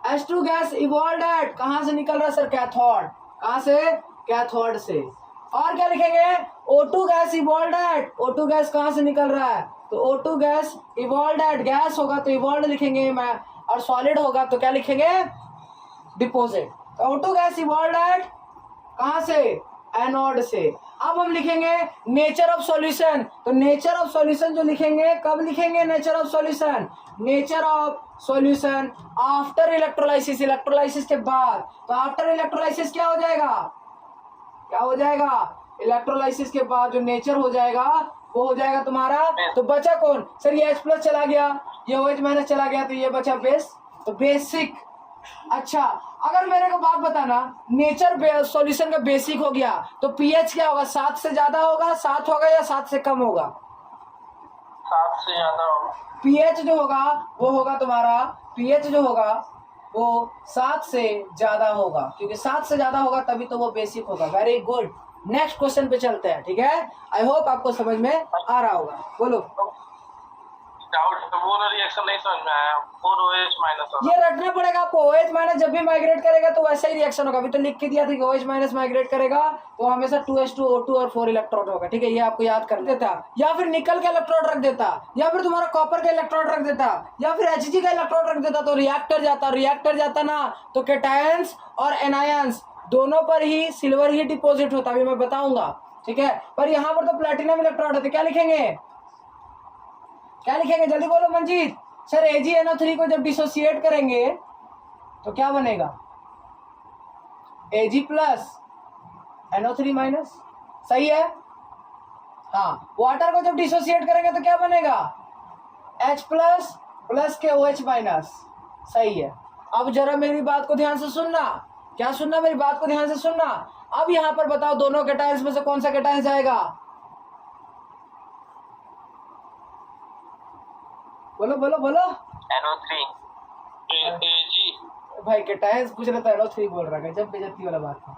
H2 gas evolve eight, कहां से निकल रहा है सर, कैथोड। कहां से, कैथोड से। और क्या लिखेंगे, O2 gas evolve eight, O2 gas कहां से निकल रहा है, तो O2 gas evolve eight, gas होगा तो इवॉल्व लिखेंगे मैं, और सॉलिड होगा तो क्या लिखेंगे, डिपोजिट। तो O2 गैस इवॉल्व एट कहां से, एनोड से। अब हम लिखेंगे नेचर ऑफ सॉल्यूशन। तो नेचर ऑफ सॉल्यूशन जो लिखेंगे, कब लिखेंगे nature of solution, nature of solution after electrolysis, electrolysis के बाद। तो आफ्टर इलेक्ट्रोलाइसिस क्या हो जाएगा, क्या हो जाएगा, इलेक्ट्रोलाइसिस के बाद जो नेचर हो जाएगा वो हो जाएगा तुम्हारा। तो बचा कौन सर, ये H प्लस चला गया, ये OH माइनस चला गया, तो ये बचा बेस, तो बेसिक। अच्छा, अगर मेरे को बात बताना, नेचर सॉल्यूशन का बेसिक हो गया तो pH क्या होगा, 7 से ज्यादा होगा, 7 होगा या 7 से कम होगा, 7 से ज्यादा होगा। pH जो होगा वो होगा तुम्हारा, pH जो होगा वो 7 से ज्यादा होगा, क्योंकि 7 से ज्यादा होगा तभी तो वो बेसिक होगा। Very good. नेक्स्ट क्वेश्चन पे चलते हैं, ठीक है। आई होप आपको समझ में आ रहा होगा, बोलो। डाउट, वो रिएक्शन नहीं समझ में आया, 4OH माइनस। ये रखना पड़ेगा आपको, OH माइनस जब भी माइग्रेट करेगा तो वैसा ही रिएक्शन होगा। अभी तो लिख के दिया था कि OH माइनस माइग्रेट करेगा तो हमेशा 2H2O2 और 4 इलेक्ट्रोड होगा, ठीक है। ये आपको याद कर देता, या फिर निकल का इलेक्ट्रोड रख देता, या फिर तुम्हारा कॉपर का इलेक्ट्रोड रख देता, या फिर Hg का इलेक्ट्रोड रख देता, तो रिएक्टर जाता ना, तो कैटायंस और एनायंस दोनों पर ही सिल्वर ही डिपोजिट होता, अभी मैं बताऊंगा, ठीक है। पर यहाँ पर तो प्लैटिनम इलेक्ट्रोड है, तो क्या लिखेंगे, क्या लिखेंगे, जल्दी बोलो मंजीत। सर AgNO3 को जब डिसोसिएट करेंगे तो क्या बनेगा, Ag प्लस NO3 माइनस, सही है। हाँ, वाटर को जब डिसोसिएट करेंगे तो क्या बनेगा, H प्लस प्लस के OH माइनस, सही है। अब जरा मेरी बात को ध्यान से सुनना, क्या सुनना, मेरी बात को ध्यान से सुनना। अब यहाँ पर बताओ दोनों कैटायंस में से कौन सा कैटायंस जाएगा, बोलो बोलो बोलो। NO3 AG। भाई कैटायंस पूछ रहा था, NO3 बोल रहा है, जब बेइज्जती वाला बात था।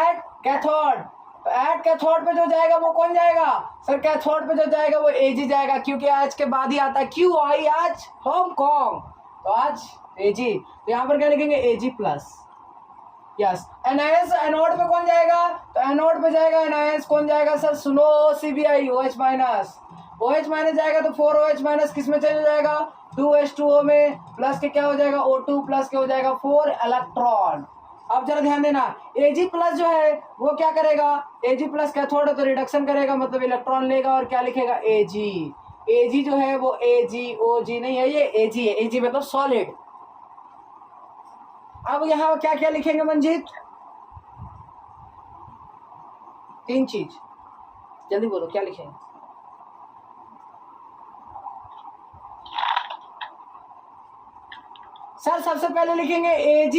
एट कैथोड, एट कैथोड पे जो जाएगा वो कौन जाएगा सर? कैथोड पे जो जाएगा वो एजी जाएगा, क्योंकि आज के बाद ही आता है क्यों आई आज हांगकांग, तो आज एजी। तो यहाँ पर क्या लिखेंगे? एजी प्लस। यस। एनआईएस एनोड पे कौन जाएगा? तो एनोड पे जाएगा एनआईएस, कौन जाएगा सर? सुनो CBI, OH minus. OH minus जाएगा तो 4OH माइनस किस में चेंज हो जाएगा? 2H2O में, प्लस के क्या हो जाएगा? O2 प्लस के हो जाएगा 4 इलेक्ट्रॉन। अब जरा ध्यान देना, Ag प्लस जो है वो क्या करेगा? Ag प्लस कैथोड है तो रिडक्शन करेगा, मतलब इलेक्ट्रॉन लेगा और क्या लिखेगा? Ag। Ag जो है वो AgOG नहीं है, ये Ag है। Ag मतलब सॉलिड। अब यहाँ क्या क्या लिखेंगे मंजीत? 3 चीज, जल्दी बोलो क्या लिखेंगे? सर सबसे पहले लिखेंगे Ag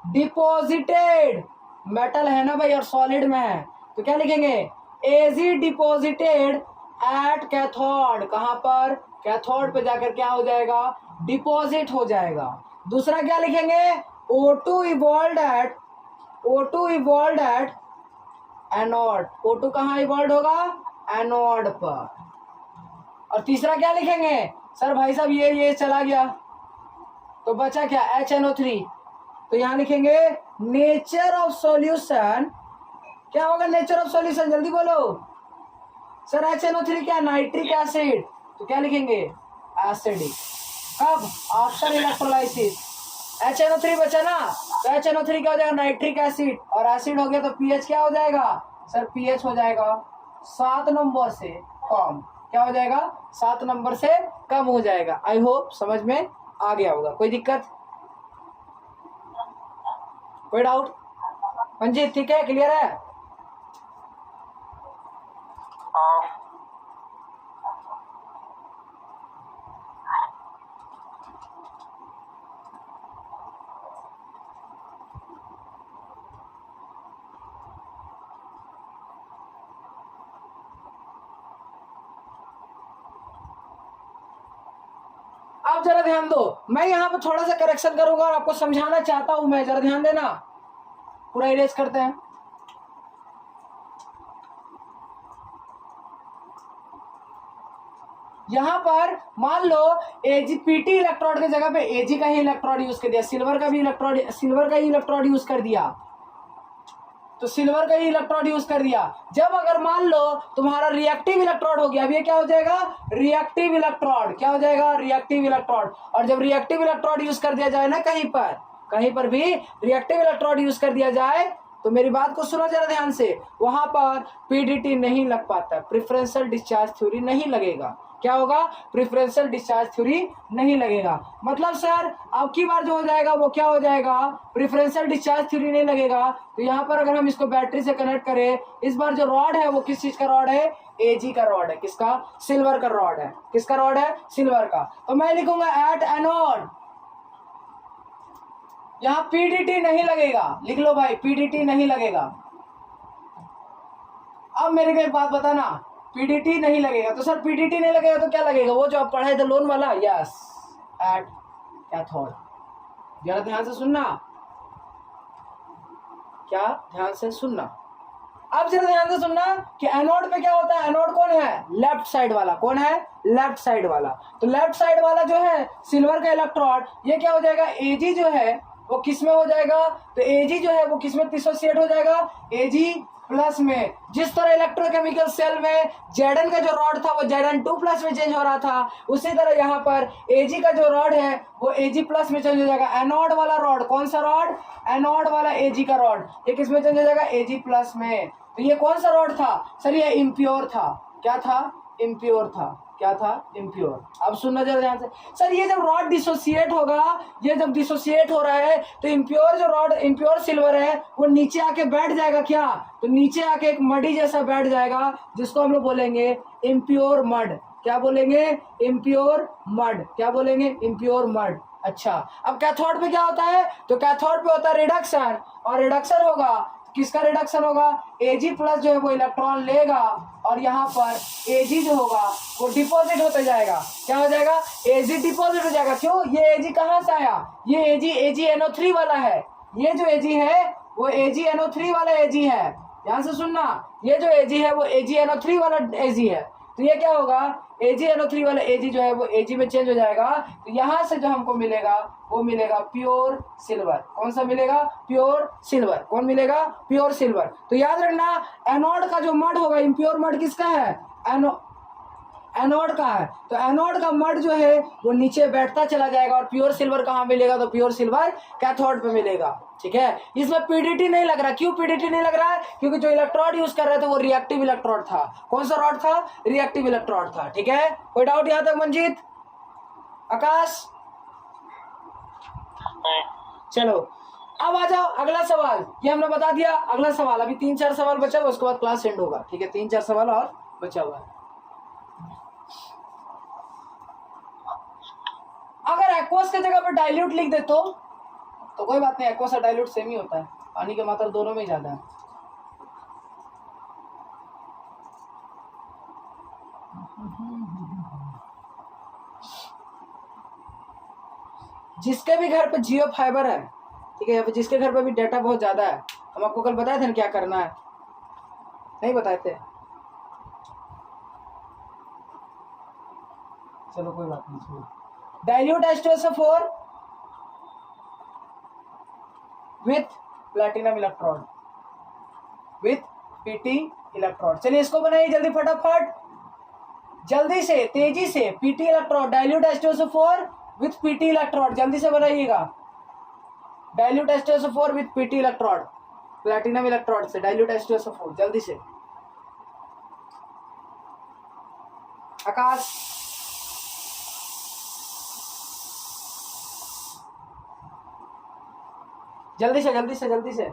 डिपॉजिटेड, मेटल है ना भाई और सॉलिड में है, तो क्या लिखेंगे? Ag deposited at cathode. कहां पर? कैथोड पे जाकर क्या हो जाएगा? डिपॉजिट हो जाएगा। दूसरा क्या लिखेंगे? O2 evolve eight, O2 evolve at anode. O2 कहां इवॉल्व होगा? एनोड पर। और तीसरा क्या लिखेंगे? सर भाई साहब ये चला गया तो बचा क्या? HNO3। तो यहां लिखेंगे नेचर ऑफ सॉल्यूशन। क्या होगा नेचर ऑफ सॉल्यूशन? जल्दी बोलो सर। HNO3 क्या? Nitric acid. तो क्या लिखेंगे? एसिडिक। कब? After electrolysis. HNO3 बचा ना, तो HNO3 क्या हो जाएगा? नाइट्रिक एसिड, और एसिड हो गया तो pH क्या हो जाएगा सर? pH हो जाएगा 7 नंबर से कम। क्या हो जाएगा? 7 नंबर से कम हो जाएगा। आई होप समझ में आ गया होगा। कोई दिक्कत, कोई डाउट? मंजीत ठीक है, क्लियर है? आप जरा ध्यान दो, मैं यहाँ पे थोड़ा सा करेक्शन करूंगा और आपको समझाना चाहता हूं मैं, जरा ध्यान देना। पूरा इरेज करते हैं। यहां पर मान लो पीटी इलेक्ट्रोड की जगह पे एजी का ही इलेक्ट्रोड यूज कर दिया, सिल्वर का ही इलेक्ट्रोड यूज कर दिया, तो सिल्वर का ही इलेक्ट्रोड यूज कर दिया। जब अगर मान लो तुम्हारा रिएक्टिव इलेक्ट्रोड हो गया, अब ये क्या हो जाएगा? Reactive electrode. क्या हो जाएगा? Reactive electrode. और जब रिएक्टिव इलेक्ट्रोड यूज कर दिया जाए ना, कहीं पर भी रिएक्टिव इलेक्ट्रोड यूज कर दिया जाए, तो मेरी बात को सुनो जरा ध्यान से, वहां पर पीडीटी नहीं लग पाता, प्रेफरेंशियल डिस्चार्ज थ्योरी नहीं लगेगा। क्या होगा? प्रेफरेंशियल डिस्चार्ज थ्योरी नहीं लगेगा। मतलब सर अब की बार जो हो जाएगा वो क्या हो जाएगा? प्रेफरेंशियल डिस्चार्ज थ्योरी नहीं लगेगा। तो यहाँ पर अगर हम इसको बैटरी से कनेक्ट करें, इस बार जो रॉड है वो किस चीज का रॉड है? एजी का रॉड है। किसका? सिल्वर का रॉड है। किसका रॉड है? सिल्वर का। तो मैं लिखूंगा एट एनोड, यहाँ पीडीटी नहीं लगेगा। लिख लो भाई, पीडीटी नहीं लगेगा। अब मेरे को एक बात बताना, पीडीटी नहीं लगेगा तो सर पीडीटी नहीं लगेगा तो क्या लगेगा? वो जो आप पढ़ाए थे लोन वाला, यस, एट कैथोड। जरा ध्यान से सुनना, क्या ध्यान से सुनना। अब जरा ध्यान से सुनना कि एनोड पे क्या होता है? एनोड कौन है? लेफ्ट साइड वाला। कौन है? लेफ्ट साइड वाला। तो लेफ्ट साइड वाला जो है सिल्वर का इलेक्ट्रोड, ये क्या हो जाएगा? एजी जो है वो किस में हो जाएगा? तो एजी जो है वो किस में डिसोसिएट हो जाएगा? एजी प्लस में। जिस तरह इलेक्ट्रोकेमिकल सेल में Zn का जो रॉड था वो Zn2 प्लस में चेंज हो रहा था, उसी तरह यहाँ पर Ag का जो रॉड है वो Ag प्लस में चेंज हो जाएगा। एनोड वाला रॉड, कौन सा रॉड? एनोड वाला Ag का रॉड, ये किस में चेंज हो जाएगा? Ag प्लस में। तो ये कौन सा रॉड था सर? ये इम्प्योर था। क्या था? इम्प्योर था। क्या था? इम्प्योर। अब सुनना जरा ध्यान से सर, ये जब रॉड डिसोसिएट होगा, ये जब डिसोसिएट हो रहा है तो इम्प्योर जो रॉड, इम्प्योर सिल्वर है वो नीचे आके बैठ जाएगा। क्या? तो नीचे आके एक मडी जैसा बैठ जाएगा, जिसको हम लोग बोलेंगे इम्प्योर मड। क्या बोलेंगे? Impure mud. क्या बोलेंगे? Impure mud. अच्छा, अब कैथोड पे क्या होता है? तो कैथोड पे होता है रिडक्शन, और रिडक्शन होगा किसका रिडक्शन होगा, Ag प्लस जो है वो इलेक्ट्रॉन लेगा और यहाँ पर Ag जो होगा वो डिपॉजिट होते जाएगा। क्या हो जाएगा, Ag डिपॉजिट हो जाएगा। क्यों, ये Ag कहाँ से आया, ये AgNO3 वाला है। ये जो Ag है वो AgNO3 वाला Ag है। ध्यान से सुनना, ये जो Ag है वो AgNO3 वाला Ag है। तो ये क्या होगा, AgNO3 वाला Ag जो है वो Ag में चेंज हो जाएगा। तो यहाँ से जो हमको मिलेगा वो मिलेगा प्योर सिल्वर। कौन सा मिलेगा, प्योर सिल्वर। कौन मिलेगा, प्योर सिल्वर। तो याद रखना, एनोड का जो मड होगा, इम्प्योर मड किसका है, एनोड का है। तो एनोड का मड जो है वो नीचे बैठता चला जाएगा और प्योर सिल्वर कहाँ मिलेगा, तो प्योर सिल्वर कैथोड पे मिलेगा। ठीक है, इसमें पीडीटी नहीं लग रहा। क्यों पीडीटी नहीं लग रहा है, क्योंकि जो इलेक्ट्रोड यूज कर रहे थे वो रिएक्टिव इलेक्ट्रोड था। कौन सा रॉड था, रिएक्टिव इलेक्ट्रोड था। ठीक है, कोई डाउट यहाँ तक मंजीत, आकाश? चलो अब आ जाओ अगला सवाल। ये हमने बता दिया, अगला सवाल अभी 3-4 सवाल बचा हुआ, उसके बाद क्लास एंड होगा। ठीक है, 3-4 सवाल और बचा हुआ है। अगर एक्वस की जगह पर डाइल्यूट लिख दे तो कोई बात नहीं, एक्वस और डाइल्यूट सेम ही होता है, पानी की मात्रा दोनों में ही ज्यादा है। जिसके भी घर पे जियो फाइबर है, ठीक है, या फिर जिसके घर पे भी डाटा बहुत ज्यादा है, हम आपको कल बताए थे ना क्या करना है, नहीं बताए थे? चलो कोई बात नहीं। Dilute H2SO4 with platinum electrode, with Pt electrode. चलिए इसको बनाइए जल्दी, फटाफट, जल्दी से, तेजी से। Pt electrode, dilute H2SO4 with Pt electrode, जल्दी से बनाइएगा। Dilute H2SO4 with Pt electrode, platinum electrode से डाइल्यूट H2SO4, जल्दी से। आकाश, जल्दी से जल्दी से जल्दी से।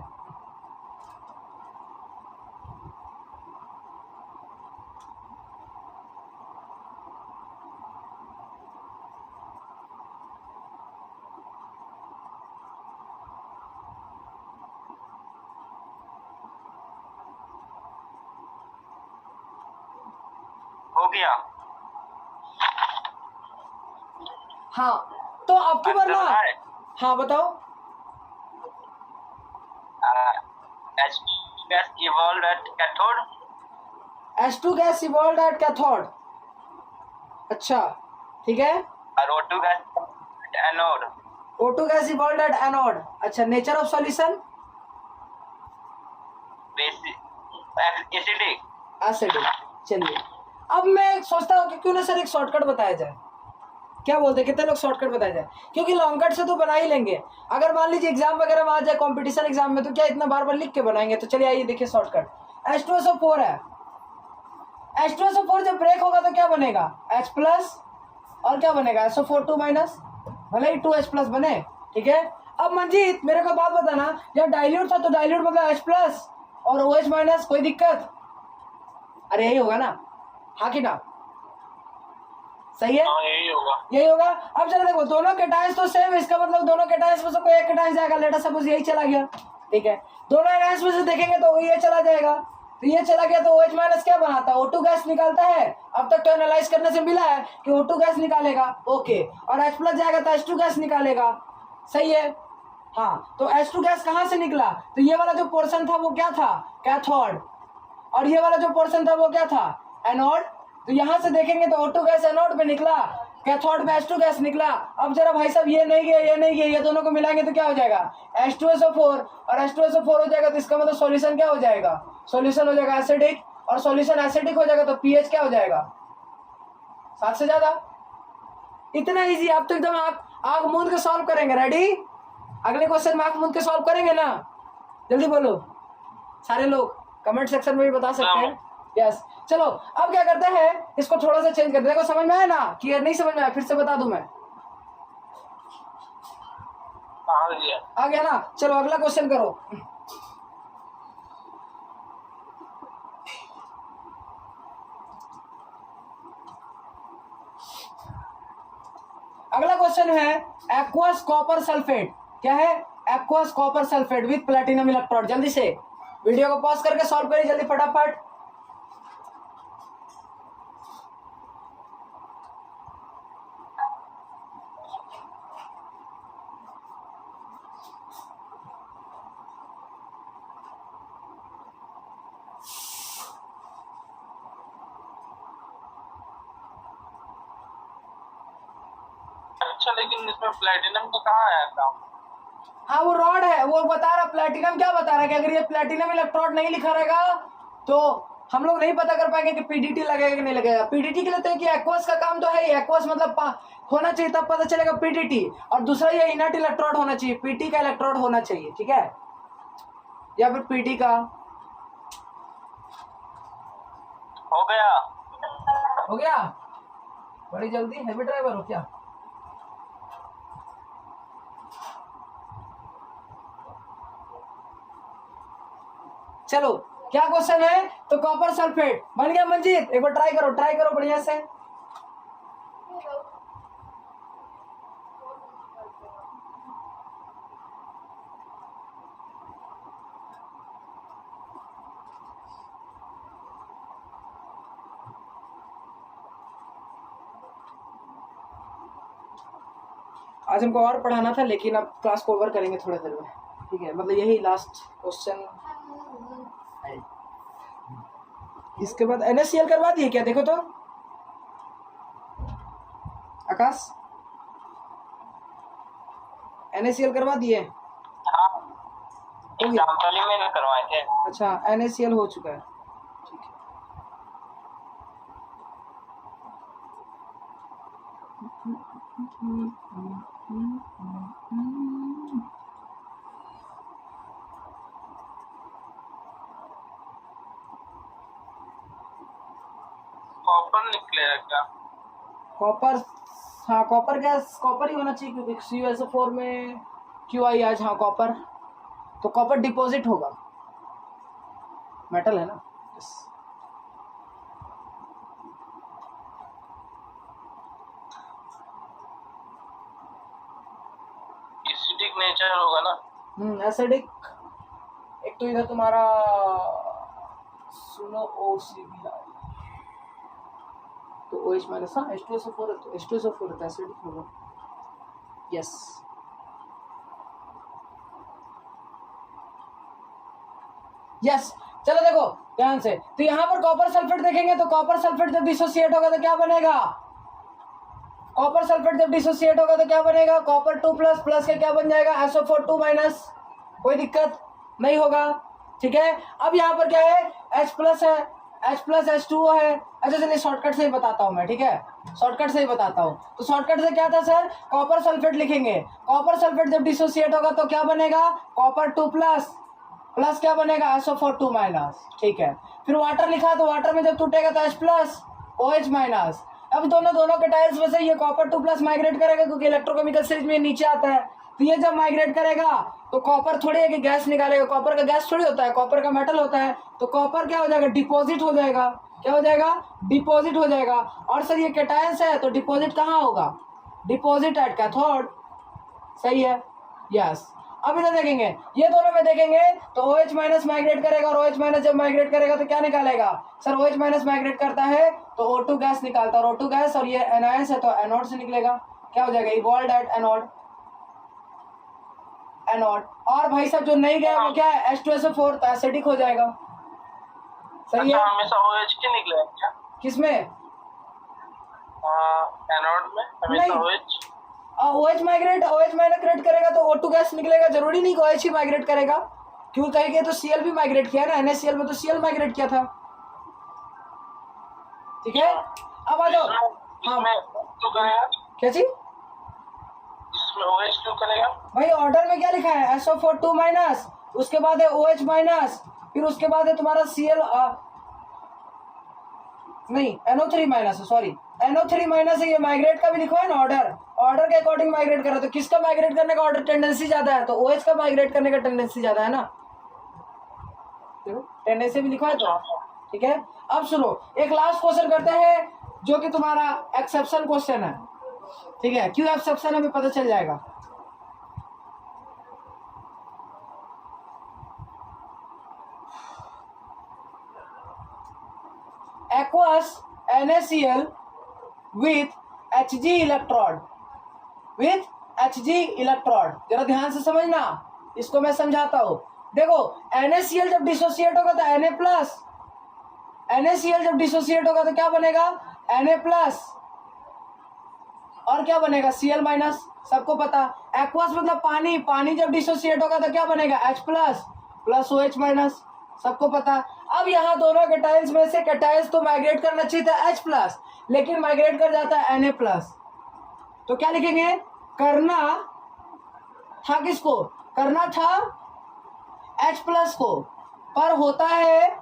हो गया। हाँ, तो आपकी बार ना, हाँ बताओ। H2 gas evolved at cathode. H2 gas evolve at cathode. अच्छा ठीक है। और O2 gas at anode. O2 gas evolve at anode. अच्छा, nature of solution acidic. Acidic. चलिए अब मैं सोचता हूँ कि क्यों ना सर एक शॉर्टकट बताया जाए। क्या बोलते हैं, कितने लोग शॉर्टकट बताया जाए? क्योंकि लॉन्ग कट से तो बना ही लेंगे। अगर मान लीजिए एग्जाम वगैरह में आ जाए, कंपटीशन एग्जाम में, तो क्या इतना बार बार लिख के बनाएंगे? तो चलिए आइए देखिए शॉर्टकट। H2SO4 है, H2SO4 जब ब्रेक होगा तो क्या बनेगा, H प्लस, और क्या बनेगा SO4 माइनस, भले ही 2H प्लस बने। ठीक है, अब मंजीत मेरे को बात बताना, जब डाइल्यूट था तो डाइल्यूट मतलब H प्लस और OH माइनस, कोई दिक्कत? अरे यही होगा ना, हाँ कि ना? सही है, यही होगा, यही होगा। अब जरा देखो, दोनों कैटायंस तो सेम है, इसका मतलब दोनों कैटायंस में से कोई एक कैटायंस जाएगा। लेट अस सपोज यही चला गया, ठीक है, दोनों आयंस में से देखेंगे तो ये चला जाएगा, तो ये चला गया तो OH माइनस क्या बनाता है, O2 गैस निकालता है। अब तक तो एनालाइज करने से मिला है कि O2 गैस निकालेगा, ओके, और H प्लस जाएगा तो H2 गैस निकालेगा। सही है, हाँ, तो H2 गैस कहाँ से निकला? तो ये वाला जो पोर्शन था वो क्या था, कैथोड, और ये वाला जो पोर्शन था वो क्या था, एनोड। तो यहाँ से देखेंगे तो O2 गैस एनोड पे निकला, कैथोड में H2 गैस निकला। अब जरा भाई साहब ये नहीं गया, ये नहीं गया, ये दोनों को मिलाएंगे तो क्या हो जाएगा, H2SO4 और H2SO4 हो जाएगा। तो इसका मतलब सॉल्यूशन क्या हो जाएगा, सॉल्यूशन हो जाएगा एसिडिक, और सॉल्यूशन एसिडिक हो जाएगा तो pH क्या हो जाएगा, 7 से ज्यादा। इतना इजी, आप तो एकदम आंख मूंद के सॉल्व करेंगे। रेडी, अगले क्वेश्चन में आंख मूंद के सॉल्व करेंगे ना? जल्दी बोलो, सारे लोग कमेंट सेक्शन में भी बता सकते हैं। यस, चलो अब क्या करते हैं, इसको थोड़ा सा चेंज कर दे। देखो समझ में आया ना, क्लियर नहीं समझ में आया फिर से बता दूं मैं, आ गया ना? चलो अगला क्वेश्चन करो। अगला क्वेश्चन है एक्वस कॉपर सल्फेट। क्या है, aqueous copper sulphate with platinum electrode. जल्दी से वीडियो को पॉज करके सॉल्व करिए जल्दी फटाफट। अच्छा, लेकिन इसमें प्लेटिनम का कहाँ आया काम? हाँ वो रॉड है, वो बता रहा प्लेटिनम क्या बता रहा है कि अगर ये प्लेटिनम इलेक्ट्रोड नहीं लिखा रहेगा तो हम लोग नहीं पता कर पाएंगे कि पीडीटी लगेगा कि नहीं लगेगा। पीडीटी के लिए तो कि एक्वस का काम तो है ही, एक्वस मतलब होना चाहिए तब पता चलेगा पीडीटी, और दूसरा ये इनर्ट इलेक्ट्रोड होना चाहिए, पीटी का इलेक्ट्रोड होना चाहिए, ठीक है, या फिर पीटी का। हो गया। हो गया बड़ी जल्दी, हैवी ड्राइवर हो क्या? चलो क्या क्वेश्चन है? तो कॉपर सल्फेट बन गया। मंजीत एक बार ट्राई करो बढ़िया से। आज हमको और पढ़ाना था लेकिन अब क्लास को ओवर करेंगे थोड़ी देर में, ठीक है, मतलब यही लास्ट क्वेश्चन। इसके बाद NaCl करवा दिए क्या? देखो तो आकाश, NaCl करवा दिए? हाँ, एग्जाम्पल ही मैंने करवाए थे। अच्छा NaCl हो चुका है, ठीक है। कॉपर निकलेगा क्या? कॉपर, हाँ कॉपर गैस, कॉपर ही होना चाहिए क्योंकि CuSO4 में QI आज, हाँ कॉपर, तो कॉपर डिपॉजिट होगा, मेटल है ना। yes. एसिडिक नेचर होगा ना? एसिडिक। एक तो इधर तुम्हारा सुनो OCB तो OH माइनस, हाँ H2SO4 है, तो H2SO4 है तो एसिडिक होगा, यस। यस चलो देखो ध्यान से, तो यहाँ पर कॉपर सल्फेट देखेंगे तो कॉपर सल्फेट जब डिसोसिएट होगा तो क्या बनेगा? कॉपर सल्फेट जब डिसोसिएट होगा तो क्या बनेगा? कॉपर 2 प्लस प्लस के क्या बन जाएगा? SO4 2 माइनस, कोई दिक्कत नहीं होगा, ठीक है। अब यहाँ पर क्या है? H प्लस है, H प्लस H2O है। अच्छा चलिए शॉर्टकट से ही बताता हूँ मैं, ठीक है, शॉर्टकट से ही बताता हूँ। तो शॉर्टकट से क्या था सर? कॉपर सल्फेट लिखेंगे, कॉपर सल्फेट जब डिसोसिएट होगा तो क्या बनेगा? कॉपर 2 प्लस प्लस क्या बनेगा? SO4 2 माइनस, ठीक है। फिर वाटर लिखा तो वाटर में जब टूटेगा तो H प्लस OH माइनस। अब दोनों के टाइल्स में से ये कॉपर 2 प्लस माइग्रेट करेगा क्योंकि इलेक्ट्रोकेमिकल सीरीज में नीचे आता है, तो ये जब माइग्रेट करेगा तो कॉपर थोड़ी है कि गैस निकालेगा, कॉपर का गैस थोड़ी होता है, कॉपर का मेटल होता है, तो कॉपर क्या हो जाएगा? डिपॉजिट हो जाएगा। क्या हो जाएगा? डिपॉजिट हो जाएगा। और सर ये कैटायंस है तो डिपॉजिट कहाँ होगा? डिपॉजिट एट कैथोड, सही है, यस। अब इधर देखेंगे, ये दोनों में देखेंगे तो OH माइनस माइग्रेट करेगा, और OH माइनस जब माइग्रेट करेगा तो क्या निकालेगा? सर OH माइनस माइग्रेट करता है तो O2 गैस निकालता है, और O2 गैस, और ये एनायंस है तो एनोड से निकलेगा। क्या हो जाएगा? Evolved at anode, anode. और भाई साहब जो नहीं गया वो क्या है? H2SO4 तो एसिडिक हो जाएगा, सही है। हमेशा OH के निकलेगा क्या? किसमें? एनोड में हमेशा OH। OH माइग्रेट करेगा तो O2 गैस निकलेगा, जरूरी नहीं कि OH ही माइग्रेट करेगा, क्यों कहेंगे तो Cl भी माइग्रेट किया ना, NaCl में तो Cl माइग्रेट किया था, ठीक है। अब आ जाओ, हाँ क्यों करेगा? क्या चीज? इसमें OH क्यों करेगा भाई? ऑर्डर में क्या लिखा है? SO4 2 माइनस, उसके बाद है OH माइनस, फिर उसके बाद है तुम्हारा Cl नहीं NO3 minus, sorry NO3 minus है, ये माइग्रेट का भी लिखा है ना, ऑर्डर के अकॉर्डिंग माइग्रेट कर रहा है, तो किसका माइग्रेट करने का ऑर्डर टेंडेंसी ज्यादा है? तो OH का माइग्रेट करने का टेंडेंसी ज्यादा है ना, टेंडेंसी भी लिखा है तो, ठीक है। अब सुनो एक लास्ट क्वेश्चन करते हैं जो कि तुम्हारा एक्सेप्शन क्वेश्चन है, ठीक है। क्यों एक्सेप्शन हमें पता चल जाएगा। aqueous NaCl with Hg electrode, with Hg electrode. जरा ध्यान से समझना, इसको मैं समझाता हूं। देखो NaCl जब डिसोसिएट होगा तो Na प्लस, NaCl जब डिसोसिएट होगा तो क्या बनेगा, Na प्लस, और क्या बनेगा, Cl माइनस। सबको पता, एक्वस मतलब पानी, पानी जब डिसोसिएट होगा तो क्या बनेगा, H plus plus OH minus. सबको पता। अब यहाँ दोनों कैटायंस में से कैटायंस तो माइग्रेट करना चाहिए था H प्लस, लेकिन माइग्रेट कर जाता है Na प्लस। तो क्या लिखेंगे, करना था किसको, करना था H प्लस को, पर होता है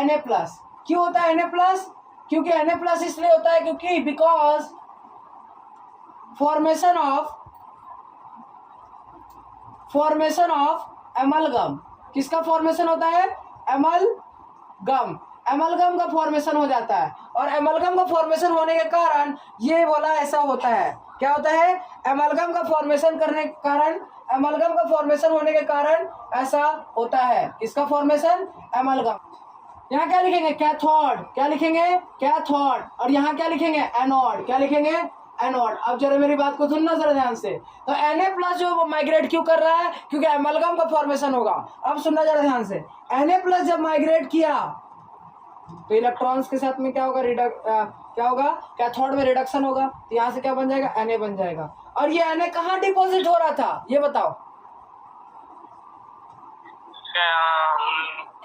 Na प्लस। क्यों होता है Na प्लस, क्योंकि Na प्लस इसलिए होता है क्योंकि बिकॉज फॉर्मेशन ऑफ एमलगम। किसका फॉर्मेशन होता है, एमलगम। एमलगम का फॉर्मेशन हो जाता है, और एमलगम का फॉर्मेशन होने के कारण ये बोला ऐसा होता है। क्या होता है, एमलगम का फॉर्मेशन करने के कारण, एमलगम का फॉर्मेशन होने के कारण ऐसा होता है। किसका फॉर्मेशन, एमलगम। यहाँ क्या लिखेंगे, कैथोड। क्या लिखेंगे, कैथोड। और यहाँ क्या लिखेंगे, एनोड। क्या लिखेंगे, एनोड। अब जरा मेरी बात को सुनना जरा ध्यान से। तो Na प्लस जो वो माइग्रेट क्यों कर रहा है, क्योंकि एमलगम का फॉर्मेशन होगा। अब सुनना जरा ध्यान से, Na प्लस जब माइग्रेट किया तो इलेक्ट्रॉन्स के साथ में क्या होगा, क्या होगा, कैथोड में रिडक्शन होगा। तो यहाँ से क्या बन जाएगा, Na बन जाएगा। और ये Na कहाँ डिपॉजिट हो रहा था, ये बताओ,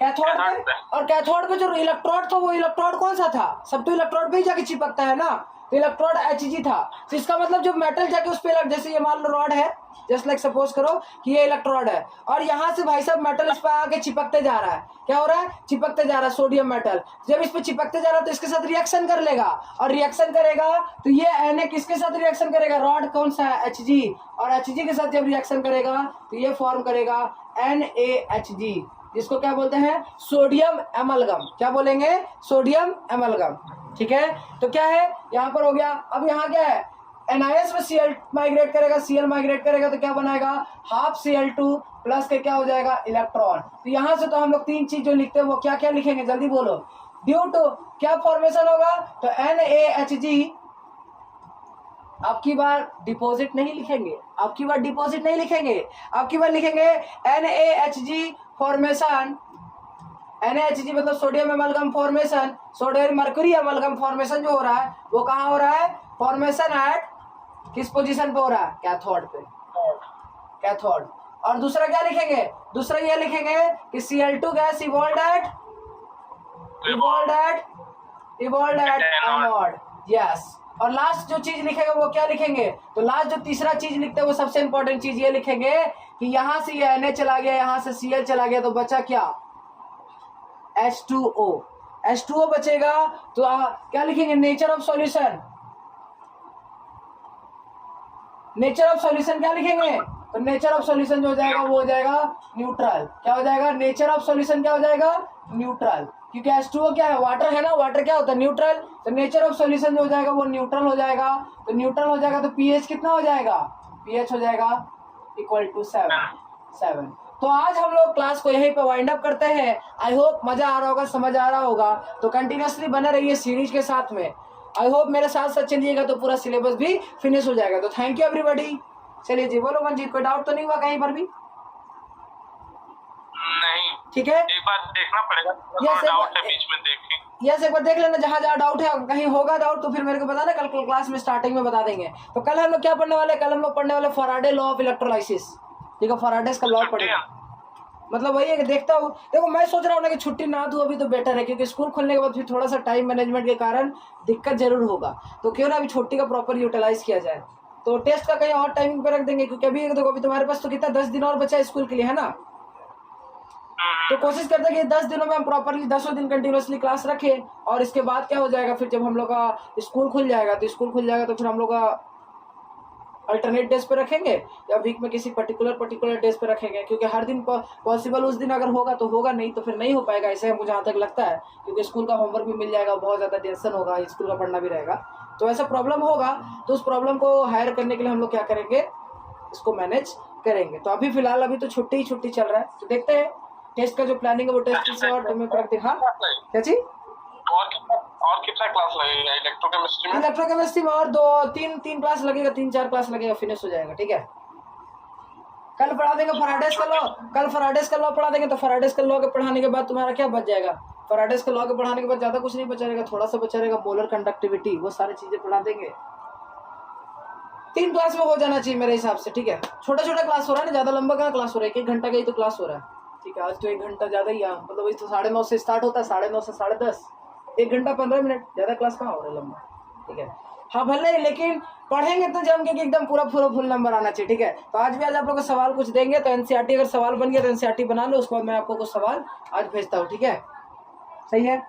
कैथोड पे। और कैथोड पे जो इलेक्ट्रोड था वो इलेक्ट्रोड कौन सा था, सब तो इलेक्ट्रोड पे ही जाके चिपकता है ना। तो इलेक्ट्रोड Hg था। तो इसका मतलब जो मेटल जाके उस पे लग, जैसे ये मान लो रॉड है, जस्ट लाइक सपोज करो कि ये इलेक्ट्रोड है, और यहाँ से भाई साहब मेटल इस पे आके चिपकते जा रहा है। क्या हो रहा है, चिपकते जा रहा है सोडियम मेटल। जब इस पे चिपकते जा रहा है तो इसके साथ रिएक्शन कर लेगा, और रिएक्शन करेगा तो ये Na किसके साथ रिएक्शन करेगा, रॉड कौन सा है, Hg। और Hg के साथ जब रिएक्शन करेगा तो ये फॉर्म करेगा NaHg, जिसको क्या बोलते हैं, सोडियम एमलगम। क्या बोलेंगे, सोडियम एमलगम। ठीक है, तो क्या है, यहाँ पर हो गया। अब यहाँ क्या है, NiS में Cl माइग्रेट करेगा, Cl माइग्रेट करेगा तो क्या बनाएगा, हाफ Cl2 प्लस के क्या हो जाएगा, इलेक्ट्रॉन। तो यहाँ से तो हम लोग तीन चीज जो लिखते हैं वो क्या क्या लिखेंगे, जल्दी बोलो। ड्यू टू क्या फॉर्मेशन होगा, तो NaHg। आपकी बार डिपॉजिट नहीं लिखेंगे, आपकी बार डिपॉजिट नहीं लिखेंगे, आपकी बार लिखेंगे NaHg फॉर्मेशन। NaHg मतलब sodium amalgam formation, sodium mercury amalgam formation जो हो रहा है वो कहाँ हो रहा है, फॉर्मेशन एट किस पोजीशन पे हो रहा है, कैथोड पे, कैथोड। और दूसरा क्या लिखेंगे, दूसरा ये लिखेंगे कि Cl2 gas evolved at anode. Yes. और लास्ट जो चीज लिखेंगे वो क्या लिखेंगे, तो लास्ट जो तीसरा चीज लिखते हैं वो सबसे इंपॉर्टेंट चीज ये लिखेंगे कि यहाँ से ये Na चला गया, यहाँ से Cl चला गया, तो बचा क्या, H2O बचेगा। तो क्या लिखेंगे, nature of solution. Nature of solution क्या लिखेंगे, तो नेचर ऑफ सॉल्यूशन जो हो जाएगा वो हो जाएगा न्यूट्रल। क्या हो जाएगा, नेचर ऑफ सॉल्यूशन क्या हो जाएगा, न्यूट्रल। क्योंकि H2O क्या है, वाटर है ना, वाटर क्या होता है, न्यूट्रल। तो नेचर ऑफ सॉल्यूशन जो हो जाएगा वो न्यूट्रल हो जाएगा। तो न्यूट्रल हो जाएगा तो pH कितना हो जाएगा, pH हो जाएगा इक्वल टू 7। तो आज हम लोग क्लास को यहीं पे वाइंड अप करते हैं। आई होप मजा आ रहा होगा, समझ आ रहा होगा। तो कंटिन्यूसली बने रहिए सीरीज के साथ में। आई होप मेरे साथ साथ चलिएगा तो पूरा सिलेबस भी फिनिश हो जाएगा। तो थैंक यू एवरीबॉडी। चलिए जी, बोलो मंजीत, कोई डाउट तो नहीं हुआ कहीं पर भी? नहीं, ठीक है, एक बार देखना पड़ेगा, डाउट है बीच में देखें। यस, एक बार देख लेना, जहाँ जहाँ डाउट है, कहीं होगा डाउट तो फिर मेरे को बताना, कल क्लास में स्टार्टिंग में बता देंगे। तो कल हम लोग क्या पढ़ने वाले, कल हम लोग पढ़ने वाले फैराडे लॉ ऑफ इलेक्ट्रोलाइसिस। ठीक है, फैराडेस का लॉ पढ़ेगा। मतलब वही है कि देखता हूँ, देखो मैं सोच रहा हूँ ना कि छुट्टी ना दूँ अभी तो बेटर है, क्योंकि स्कूल खुलने के बाद फिर थोड़ा सा टाइम मैनेजमेंट के कारण दिक्कत जरूर होगा। तो क्यों ना अभी छुट्टी का प्रॉपर यूटिलाइज किया जाए। तो टेस्ट का कहीं और टाइमिंग पे रख देंगे, क्योंकि अभी देखो अभी तुम्हारे पास तो कितना 10 दिन और बचा है स्कूल के लिए, है ना। तो कोशिश करते हैं कि 10 दिनों में हम प्रॉपरली 10 दिन कंटिन्यूसली क्लास रखें। और इसके बाद क्या हो जाएगा, फिर जब हम लोग का स्कूल खुल जाएगा तो फिर हम लोग का अल्टरनेट डेज पे रखेंगे या वीक में किसी पर्टिकुलर डेज पे रखेंगे, क्योंकि हर दिन पॉसिबल उस दिन अगर होगा तो होगा, नहीं तो फिर नहीं हो पाएगा। ऐसे मुझे जहाँ तक लगता है, क्योंकि स्कूल का होमवर्क भी मिल जाएगा, बहुत ज़्यादा टेंशन होगा, स्कूल का पढ़ना भी रहेगा, तो ऐसा प्रॉब्लम होगा। तो उस प्रॉब्लम को हायर करने के लिए हम लोग क्या करेंगे, इसको मैनेज करेंगे। तो अभी फिलहाल अभी तो छुट्टी चल रहा है, तो देखते हैं टेस्ट का जो प्लानिंग है वो टेस्ट से और तुम्हें प्रैक्टिस। हाँ क्या चीज? और कितना क्लास लगेगा इलेक्ट्रोकेमिस्ट्री में? इलेक्ट्रोकेमिस्ट्री में और तीन क्लास लगेगा, 3-4 क्लास लगेगा, फिनिश हो जाएगा। ठीक है, कल पढ़ा देंगे फराडेस का लॉ, कल फराडेस का लॉ पढ़ा देंगे। तो फराडेस का लॉ के पढ़ाने के बाद तुम्हारा क्या बच जाएगा? फराडेस का लॉ के पढ़ाने के बाद ज्यादा कुछ नहीं बचा रहेगा, थोड़ा सा बचा रहेगा मोलर कंडक्टिविटी, वो सारी चीजें पढ़ा देंगे। 3 क्लास में हो जाना चाहिए मेरे हिसाब से। ठीक है, छोटा छोटा क्लास हो रहा है ना, ज्यादा लंबा कहाँ क्लास हो रहा है, 1 घंटा का ही तो क्लास हो रहा है। ठीक है, आज तो 1 घंटा ज्यादा ही, मतलब वही तो 9:30 से स्टार्ट होता है, 9:30 से 10:30, 1 घंटा 15 मिनट, ज्यादा क्लास कहाँ हो रहा है लंबा। ठीक है, हाँ भले, लेकिन पढ़ेंगे तो जम के एकदम पूरा फुल नंबर आना चाहिए। ठीक है, तो आज भी आज आप लोग को सवाल कुछ देंगे, तो एनसीईआरटी अगर सवाल बन गया तो एनसीईआरटी बना लो, उसके बाद मैं आपको कुछ सवाल आज भेजता हूँ। ठीक है, सही है,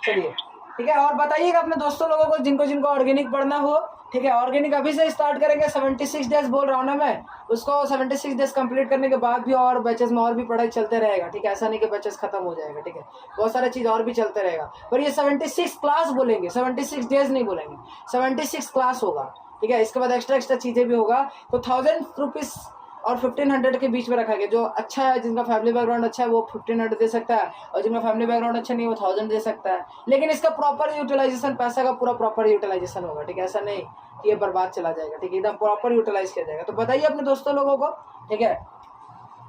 चलिए ठीक है। और बताइएगा अपने दोस्तों लोगों को जिनको ऑर्गेनिक पढ़ना हो। ठीक है, ऑर्गेनिक अभी से स्टार्ट करेंगे, 76 डेज बोल रहा हूँ ना मैं, उसको 76 डेज कंप्लीट करने के बाद भी और बैचेस में और भी पढ़ाई चलते रहेगा। ठीक है, ऐसा नहीं कि बैचेस खत्म हो जाएगा। ठीक है, बहुत सारी चीज़ और भी चलते रहेगा, पर ये 76 क्लास बोलेंगे, 76 डेज नहीं बोलेंगे, 76 क्लास होगा। ठीक है, इसके बाद एक्स्ट्रा चीज़ें भी होगा। तो 1000 रुपीज़ और 1500 के बीच में रखा गया। जो अच्छा है, जिनका फैमिली बैकग्राउंड अच्छा है वो 1500 दे सकता है, और जिनका फैमिली बैकग्राउंड अच्छा नहीं है वो 1000 दे सकता है। लेकिन इसका प्रॉपर यूटिलाइजेशन, पैसा का पूरा प्रॉपर यूटिलाइजेशन होगा। ठीक है, ऐसा नहीं कि ये बर्बाद चला जाएगा। ठीक है, एकदम प्रॉपर यूटिलाइज किया जाएगा। तो बताइए अपने दोस्तों लोगों को। ठीक है,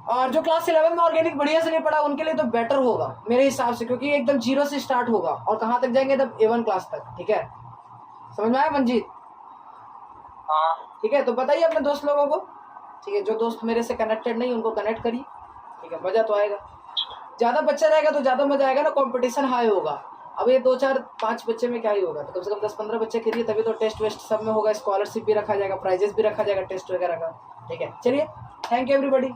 और जो क्लास 11 में ऑर्गेनिक बढ़िया से नहीं पढ़ा उनके लिए तो बेटर होगा मेरे हिसाब से, क्योंकि एकदम 0 से स्टार्ट होगा और कहाँ तक जाएंगे, तब A1 क्लास तक। ठीक है, समझ में आया मंजीत? ठीक है, तो बताइए अपने दोस्त लोगों को। ठीक है, जो दोस्त मेरे से कनेक्टेड नहीं उनको कनेक्ट करिए। ठीक है, मजा तो आएगा, ज्यादा बच्चा रहेगा तो ज्यादा मजा आएगा ना, कंपटीशन हाई होगा। अब ये 2-4-5 बच्चे में क्या ही होगा, तो कम से कम 10-15 बच्चे खेलिए, तभी तो टेस्ट वेस्ट सब में होगा, स्कॉलरशिप भी रखा जाएगा, प्राइजेस भी रखा जाएगा टेस्ट वगैरह का। ठीक है, चलिए, थैंक यू एवरीबॉडी।